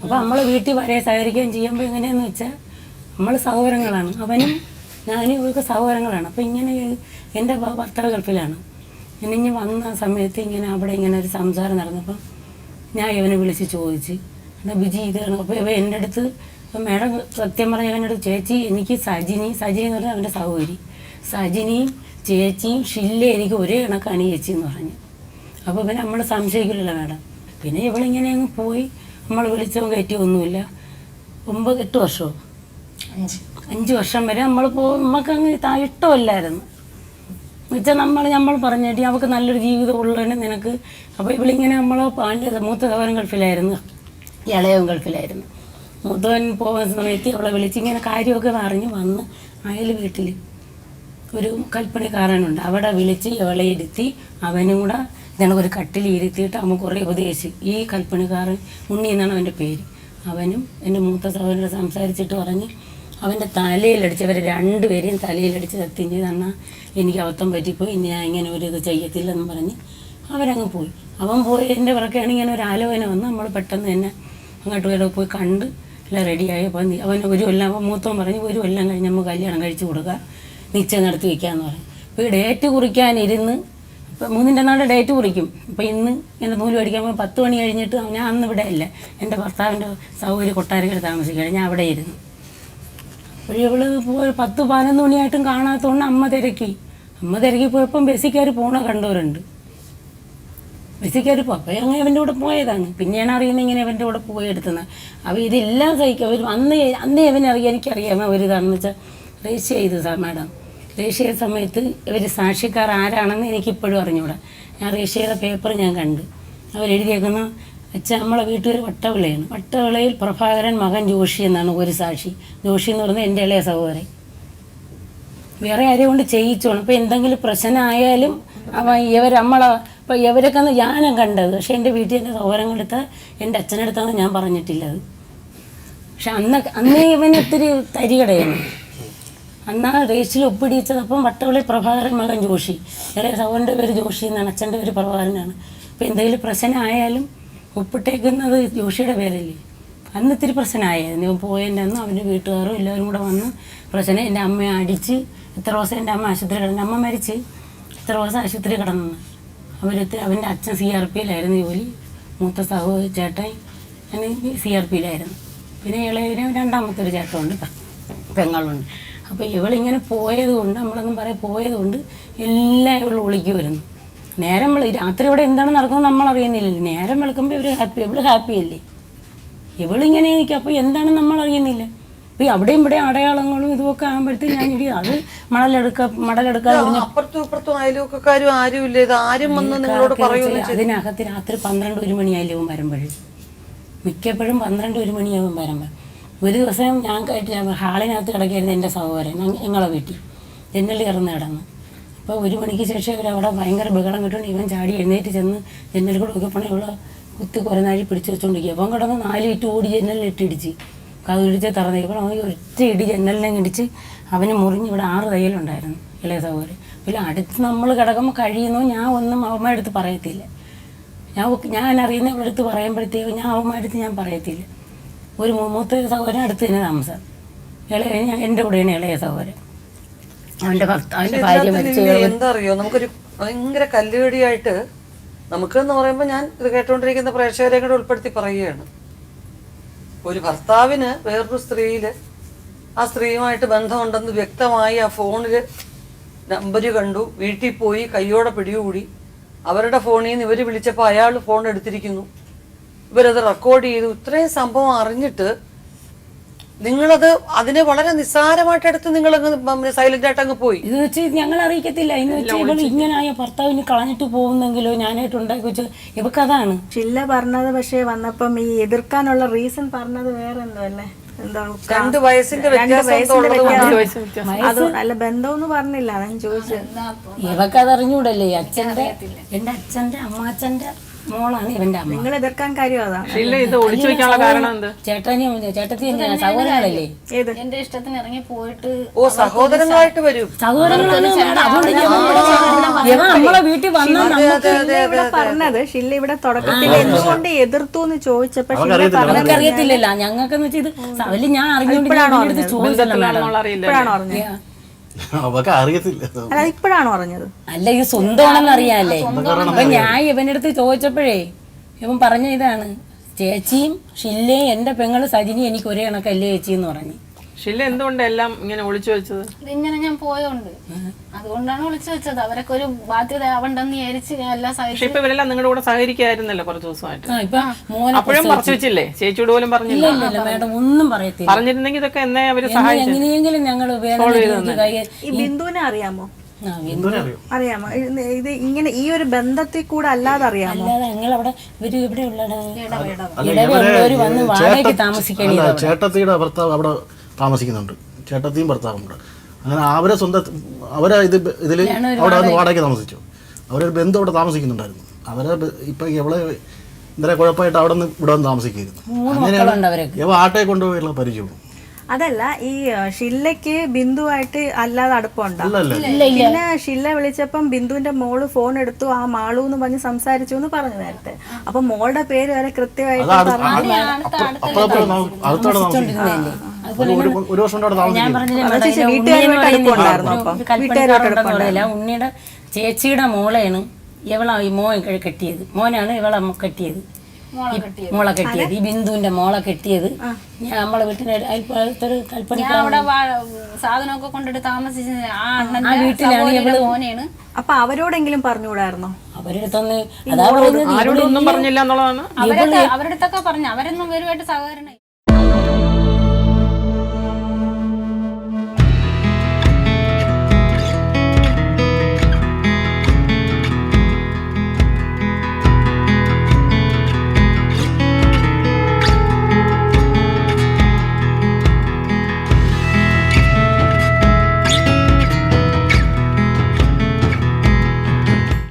അപ്പോൾ നമ്മൾ വീട്ടിൽ വരെ സഹകരിക്കുകയും ചെയ്യുമ്പോൾ എങ്ങനെയാണെന്ന് വെച്ചാൽ നമ്മൾ സഹോദരങ്ങളാണ്. അവനും ഞാനും ഇവർക്ക് സഹോദരങ്ങളാണ്. അപ്പോൾ ഇങ്ങനെ എൻ്റെ ഭർത്താവ് ഗൾഫിലാണ്. ഇനി വന്ന സമയത്ത് ഇങ്ങനെ അവിടെ ഇങ്ങനെ ഒരു സംസാരം നടന്നപ്പം ഞാൻ ഇവനെ വിളിച്ച് ചോദിച്ച്, എന്നാൽ ബിജി ഇതാണ്. അപ്പോൾ ഇവ എൻ്റെ അടുത്ത് മേഡം സത്യം പറഞ്ഞ ഇവൻ്റെ അടുത്ത് ചേച്ചി എനിക്ക് സജിനി എന്ന് പറഞ്ഞാൽ അവൻ്റെ സഹോദരി, സജിനിയും ചേച്ചിയും ഷില്ല എനിക്ക് ഒരേ കണക്കാണ് ചേച്ചി എന്ന് പറഞ്ഞു. അപ്പോൾ പിന്നെ നമ്മൾ സംശയിക്കില്ലല്ലോ മേഡം. പിന്നെ ഇവളിങ്ങനെ അങ്ങ് പോയി. നമ്മൾ വിളിച്ചവൻ കയറ്റിയൊന്നുമില്ല. 9-8 വർഷമോ 5 വർഷം വരെ നമ്മൾ നമുക്കങ്ങ് ഇഷ്ടമല്ലായിരുന്നു. എന്നുവെച്ചാൽ നമ്മൾ പറഞ്ഞിട്ട് അവൾക്ക് നല്ലൊരു ജീവിതം ഉള്ളതിന് നിനക്ക്. അപ്പോൾ ഇവളിങ്ങനെ മൂത്ത സഹോദരൻ ഗൾഫിലായിരുന്നു, ഇളയവൻ ഗൾഫിലായിരുന്നു. മൂത്തവൻ പോകുന്ന സമയത്ത് അവളെ വിളിച്ചിങ്ങനെ കാര്യമൊക്കെ അറിഞ്ഞ് വന്ന് അയൽ വീട്ടിൽ ഒരു കൽപ്പണിക്കാരനുണ്ട്, അവിടെ വിളിച്ച് ഇവളെ ഇരുത്തി അവനും കൂടെ ഒരു കട്ടിൽ ഇരുത്തിയിട്ട് അവൻ കുറേ ഉപദേശിച്ചു. ഈ കൽപ്പണിക്കാരൻ ഉണ്ണി എന്നാണ് അവൻ്റെ പേര്. അവനും എൻ്റെ മൂത്ത സഹോദരനെ സംസാരിച്ചിട്ട് പറഞ്ഞ് അവൻ്റെ തലയിലടിച്ച്, അവരെ 2 പേരെയും തലയിലടിച്ച് സത്യം ചെയ്ത് എന്നാൽ എനിക്ക് അബദ്ധം പറ്റിപ്പോയി, ഇനി ഞാൻ ഇങ്ങനെ ഒരു ഇത് ചെയ്യത്തില്ലെന്ന് പറഞ്ഞ് അവരങ്ങ് പോയി. അവൻ പോയതിൻ്റെ പുറക്കെയാണ് ഇങ്ങനെ ഒരു ആലോചന വന്ന് നമ്മൾ പെട്ടെന്ന് തന്നെ അങ്ങോട്ട് ഇവിടെ പോയി കണ്ട് എല്ലാം റെഡിയായി. അപ്പം അവൻ ഒരു കൊല്ലം മൂത്തവൻ പറഞ്ഞ് 1 കൊല്ലം കഴിഞ്ഞ് നമുക്ക് കല്യാണം കഴിച്ച് കൊടുക്കുക, നിശ്ചയം നടത്തി വയ്ക്കാമെന്ന് പറഞ്ഞു. അപ്പോൾ ഈ ഡേറ്റ് കുറിക്കാനിരുന്ന് ഇപ്പം 3ൻ്റെ നാൾ ഡേറ്റ് കുറിക്കും. അപ്പോൾ ഇന്ന് എൻ്റെ നൂല് മേടിക്കാൻ പോയി 10 മണി കഴിഞ്ഞിട്ട് ഞാൻ അന്ന് ഇവിടെ അല്ല, എൻ്റെ ഭർത്താവിൻ്റെ സൗകര്യ കൊട്ടാരക്കര താമസിക്കുകയാണ്. ഞാൻ അവിടെ ഇരുന്നു. അപ്പോൾ ഇവള് പോയി 10-11 മണിയായിട്ടും കാണാത്തതുകൊണ്ട് അമ്മ തിരക്കി പോയപ്പം ബസ്സിൽ കയറി പോണ കണ്ടവരുണ്ട്. ബസ്സിൽ പോകും. അപ്പോൾ അങ്ങനെ അവൻ്റെ കൂടെ പോയതാണ്. പിന്നെയാണ് അറിയുന്നത് ഇങ്ങനെ അവൻ്റെ കൂടെ പോയി എടുത്തുന്നത്. അപ്പോൾ ഇതെല്ലാം സഹിക്കും. അവർ അന്നേ അവനറിയാം, എനിക്കറിയാം അവരിതാണെന്ന് വെച്ചാൽ രജിസ്റ്റർ ചെയ്തു മാഡം. രജിസ്റ്റർ ചെയ്ത സമയത്ത് ഇവർ സാക്ഷിക്കാർ ആരാണെന്ന് എനിക്കിപ്പോഴും അറിഞ്ഞൂടാ. ഞാൻ രജിസ്റ്റർ ചെയ്ത പേപ്പർ ഞാൻ കണ്ട് അവരെഴുതിയേക്കുന്ന വെച്ചാൽ നമ്മളെ വീട്ടുകാർ വട്ടവിളയാണ്. വട്ടവിളയിൽ പ്രഭാകരൻ മകൻ ജോഷി എന്നാണ് ഒരു സാക്ഷി. ജോഷി എന്ന് പറയുന്നത് എൻ്റെ ഇളയ സഹോദരൻ. വേറെ ആരെയും കൊണ്ട് ചെയ്യിച്ചോണം. അപ്പോൾ എന്തെങ്കിലും പ്രശ്നമായാലും ഇപ്പം ഇവരൊക്കെ ഞാനും കണ്ടത്. പക്ഷെ എൻ്റെ വീട്ടിൽ എൻ്റെ സഹോദരങ്ങളെടുത്ത് എൻ്റെ അച്ഛനടുത്താണ് ഞാൻ പറഞ്ഞിട്ടില്ലത്. പക്ഷെ അന്നേ ഇവന് ഒത്തിരി തരികടയാണ്. അന്നാ രജിസ്റ്ററിൽ ഒപ്പിടിച്ചത്. അപ്പം വട്ടവിളി പ്രഭാകരൻ മകൻ ജോഷി, ഇളയ സഹോദരൻ്റെ പേര് ജോഷി എന്നാണ്, അച്ഛൻ്റെ പേര് പ്രഭാകരനാണ്. അപ്പോൾ എന്തെങ്കിലും പ്രശ്നമായാലും ഒപ്പിട്ടേക്കുന്നത് ജോഷിയുടെ പേരല്ലേ. അന്ന് ഇത്തിരി പ്രശ്നമായിരുന്നു. ഇവൻ പോയതിൻ്റെ അന്ന് അവൻ്റെ വീട്ടുകാരും എല്ലാവരും കൂടെ വന്ന് പ്രശ്നം. എൻ്റെ അമ്മയെ അടിച്ച് ഇത്ര ദിവസം എൻ്റെ അമ്മ ആശുപത്രി കിടന്നു. അമ്മ മരിച്ച് ഇത്ര ദിവസം ആശുപത്രി കിടന്നു. അവൻ്റെ അച്ഛൻ CRPയിലായിരുന്നു ജോലി. മൂത്ത സഹോദരി ചേട്ടൻ CRPയിലായിരുന്നു. പിന്നെ ഇളയതിന് രണ്ടാമത്തെ ഒരു ചേട്ടനുണ്ട്, പെങ്ങളുണ്ട്. അപ്പോൾ ഇവളിങ്ങനെ പോയത് കൊണ്ട്, നമ്മളൊന്നും പറയാൻ പോയത് കൊണ്ട് എല്ലാം ഇവൾ ഒളിക്കുമായിരുന്നു. നേരം രാത്രി ഇവിടെ എന്താണ് നടക്കുന്നത് നമ്മൾ അറിയുന്നില്ലല്ലോ. നേരം വെളുക്കുമ്പോൾ ഇവള് ഹാപ്പിയല്ലേ. ഇവളിങ്ങനെ നിൽക്കും. അപ്പോൾ എന്താണ് നമ്മൾ അറിയുന്നില്ല. അപ്പോൾ അവിടെയും ഇവിടെ അടയാളങ്ങളും ഇതുമൊക്കെ ആകുമ്പോഴത്തേക്ക് ഞാൻ അത് മടലെടുക്കാൻ അപ്പുറത്തും ഇപ്പുറത്തും അയൽവക്കക്കാരും ആരും ഇല്ല. ഇത് ആരും വന്ന് നിങ്ങളോട് പറയുന്നു. അതിനകത്ത് രാത്രി 12-1 മണിയായാലും വരുമ്പോഴും, മിക്കപ്പോഴും 12-1 മണിയാവും വരുമ്പോൾ. ഒരു ദിവസം ഞാൻ ഹാളിനകത്ത് കിടക്കായിരുന്നു എൻ്റെ സഹോദരൻ ഞങ്ങളെ വീട്ടിൽ ജനലിൽ ഇറന്ന് കിടന്ന്. അപ്പോൾ 1 മണിക്ക് ശേഷം ഇവരവിടെ ഭയങ്കര ബഹളം കിട്ടുകൊണ്ട് ഇവൻ ചാടി എഴുന്നേറ്റ് ചെന്ന് ജനലിൽ കൂടെ നോക്കിയപ്പോൾ ഇവിടെ കുത്തി കുറേ നാഴി പിടിച്ച് വെച്ചുകൊണ്ടിരിക്കുക. അപ്പം കിടന്ന് 4 ഇട്ട് ഓടി ജനലിലിട്ടിടിച്ച് കതിടിച്ച് തറന്നേപ്പോൾ അവൻ ഒറ്റ ഇടി ജനലിനെ ഇടിച്ച് അവന് മുറിഞ്ഞ് ഇവിടെ 6 തയ്യലുണ്ടായിരുന്നു ഇളയ സഹോദരൻ. പിന്നെ അടുത്ത് നമ്മൾ കിടക്കുമ്പോൾ കഴിയുന്നു. ഞാൻ ഒന്നും അവന്മാരുടെ അടുത്ത് പറയത്തില്ല. ഞാൻ അറിയുന്ന ഇവിടെ അടുത്ത് പറയുമ്പോഴത്തേക്കും ഞാൻ അവന്മാരുടെ അടുത്ത് ഞാൻ പറയത്തില്ല. ഒരു മൂത്ത സഹോദരൻ അടുത്ത് തന്നെ താമസം. എൻ്റെ കൂടെയാണ് ഇളയ സഹോദരൻ. അവൻ്റെ ഭാര്യ മരിച്ചു. എന്താ അറിയോ, നമുക്കൊരു ഭയങ്കര കല്ലുകടിയായിട്ട് നമുക്കെന്ന് പറയുമ്പോൾ ഞാൻ ഇത് കേട്ടുകൊണ്ടിരിക്കുന്ന പ്രേക്ഷകരെ കൂടെ ഉൾപ്പെടുത്തി പറയുകയാണ്. ഒരു ഭർത്താവിന് വേറൊരു സ്ത്രീയിൽ ആ സ്ത്രീയുമായിട്ട് ബന്ധമുണ്ടെന്ന് വ്യക്തമായി ആ ഫോണിൽ നമ്പർ കണ്ടു. വീട്ടിൽ പോയി കയ്യോടെ പിടികൂടി. അവരുടെ ഫോണിൽ നിന്ന് ഇവർ വിളിച്ചപ്പോൾ അയാൾ ഫോൺ എടുത്തിരിക്കുന്നു. ഇവരത് റെക്കോർഡ് ചെയ്തു. ഇത്രയും സംഭവം അറിഞ്ഞിട്ട് നിങ്ങളത് അതിനെ വളരെ നിസ്സാരമായിട്ട് എടുത്ത് നിങ്ങൾ സൈലന്റ് ആയിട്ട് അങ്ങ് പോയി. ഇത് വെച്ച് ഞങ്ങൾ അറിയിക്കത്തില്ല. എന്ന് വെച്ചാൽ ഇവൾ ഇങ്ങനായ ഭർത്താവിന് കളഞ്ഞിട്ട് പോകുന്നെങ്കിലോ ഞാനായിട്ട് ഉണ്ടാക്കി വെച്ചത് ഇവക്കതാണ് ഷില്ല പറഞ്ഞത്. പക്ഷേ വന്നപ്പം ഈ എതിർക്കാനുള്ള റീസൺ പറഞ്ഞത് വേറെ എന്തോ അല്ലേ, 2 വയസ്സിന്റെ വ്യത്യാസം. അത് നല്ല ബന്ധമൊന്നും പറഞ്ഞില്ല. അതാ ഞാൻ ചോദിച്ചത്. ഇവക്കത് അറിഞ്ഞൂടല്ലേ. എൻ്റെ അച്ഛൻ്റെ അമ്മാച്ചൻ്റെ മോളാണ് ഇവന്റെ അമ്മ. നിങ്ങൾ എതിർക്കാൻ കാര്യം അതാണ്. ചേട്ടത്തി സഹോദരങ്ങളല്ലേ. എന്റെ ഇഷ്ടത്തിന് ഇറങ്ങി പോയിട്ട് സഹോദരങ്ങളായിട്ട് വരും. സഹോദരങ്ങളാണ്. നമ്മളെ വീട്ടിൽ ഇവിടെ പറഞ്ഞത് ഷില്ല ഇവിടെ തുടക്കത്തിൽ എന്തുകൊണ്ട് എതിർത്തു എന്ന് ചോദിച്ചപ്പോ അറിയത്തില്ലല്ലോ. ഞങ്ങൾക്കെന്ന് വെച്ചാൽ ഇത് അവല് ഞാൻ അറിഞ്ഞോണ്ട് ഇപ്പോഴാണോ അറിഞ്ഞത്? ഇപ്പോഴാണോ പറഞ്ഞത്? അല്ല, ഇത് സ്വന്തമാണെന്ന് അറിയാല്ലേ. അപ്പൊ ഞാൻ ഇവന്റെ അടുത്ത് ചോദിച്ചപ്പോഴേ ഇവൻ പറഞ്ഞ ഇതാണ്, ചേച്ചിയും ഷില്ലയും എന്റെ പെങ്ങള് സജിനി എനിക്ക് ഒരേ കണക്കല്ലേ ചേച്ചി എന്ന് പറഞ്ഞു. ഷില്ല എന്തുകൊണ്ട് എല്ലാം ഇങ്ങനെ ഒളിച്ചു വെച്ചത്? ഇതിങ്ങനെ ഞാൻ പോയോണ്ട്, അതുകൊണ്ടാണ് ഒളിച്ചു വെച്ചത്. അവരൊക്കെ ഒരു ബാധ്യത ആവണ്ടെന്ന് വിചാരിച്ച് ഞാൻ എല്ലാം സഹിച്ചു. ഇപ്പൊ ഇവരെല്ലാം നിങ്ങളുടെ കൂടെ സഹകരിക്കായിരുന്നല്ലോ കുറച്ച് ദിവസമായിട്ട്. അപ്പോഴും മറച്ചു വെച്ചില്ലേ? ചേച്ചിയോട് പോലും പറഞ്ഞില്ല? മേഡം ഒന്നും പറയത്തില്ല. പറഞ്ഞിരുന്നെങ്കിൽ ഇതൊക്കെ എന്നെ അവര് സഹായിച്ചു. എങ്ങനെയെങ്കിലും ഞങ്ങൾ ഈ ബിന്ദുവിനെ അറിയാമോ? അറിയാമോ? ഇത് ഇങ്ങനെ ഈ ഒരു ബന്ധത്തിൽ കൂടെ അല്ലാതെ അറിയാമോ? അല്ലാതെ ഞങ്ങളവിടെ ഇവര് ഇവിടെ ഉള്ളവര് വന്ന് വാടകയ്ക്ക് താമസിക്കണേ. ചേട്ടത്തിയുടെ ഭർത്താവ് അവിടെ താമസിക്കുന്നുണ്ട്. ചേട്ടത്തിയും ഭർത്താവും കൂടെ. അങ്ങനെ അവരെ അവരെ ഇതിൽ അവിടെ വന്ന് വാടകയ്ക്ക് താമസിച്ചു. അവരൊരു ബന്ധം അവിടെ താമസിക്കുന്നുണ്ടായിരുന്നു. അവരെ ഇപ്പം എവിടെ ഇന്നലെ കുഴപ്പമായിട്ട് അവിടെ നിന്ന് ഇവിടെ വന്ന് താമസിക്കുന്നു. അങ്ങനെയാണ് ഇവ ആട്ടയെ കൊണ്ടുപോയുള്ള പരിചയവും. അതല്ല, ഈ ഷില്ലയ്ക്ക് ബിന്ദുവായിട്ട് അല്ലാതെ അടുപ്പമുണ്ടോ? പിന്നെ ഷില്ല വിളിച്ചപ്പം ബിന്ദുവിന്റെ മോള് ഫോൺ എടുത്തു, ആ മാളു എന്ന് പറഞ്ഞ് സംസാരിച്ചു എന്ന് പറഞ്ഞു നേരത്തെ. അപ്പൊ മോളുടെ പേര് വരെ കൃത്യമായിട്ട് ഉണ്ണിയുടെ ചേച്ചിയുടെ മോളെയാണ് ഇവളാ ഈ മോൻ കെട്ടിയത്. മോനാണ് ഇവളെ കെട്ടിയത്, മോളെ കെട്ടിയത്. ഈ ബിന്ദുവിന്റെ മോളെ കെട്ടിയത് നമ്മളെ വീട്ടിന് സാധനമൊക്കെ കൊണ്ടിട്ട് താമസിച്ച ആ വീട്ടിലാണ് ഇവള്. മോനെയാണ്. അപ്പൊ അവരോടെങ്കിലും പറഞ്ഞുകൂടായിരുന്നോ? അവരടുത്തൊന്ന് അതാ പറയുന്നത് ആരോടും ഒന്നും പറഞ്ഞില്ല എന്നുള്ളതാണ്. അവരുടെ അടുത്തൊക്കെ പറഞ്ഞു, അവരൊന്നും ഇവരുമായിട്ട് സഹകരണം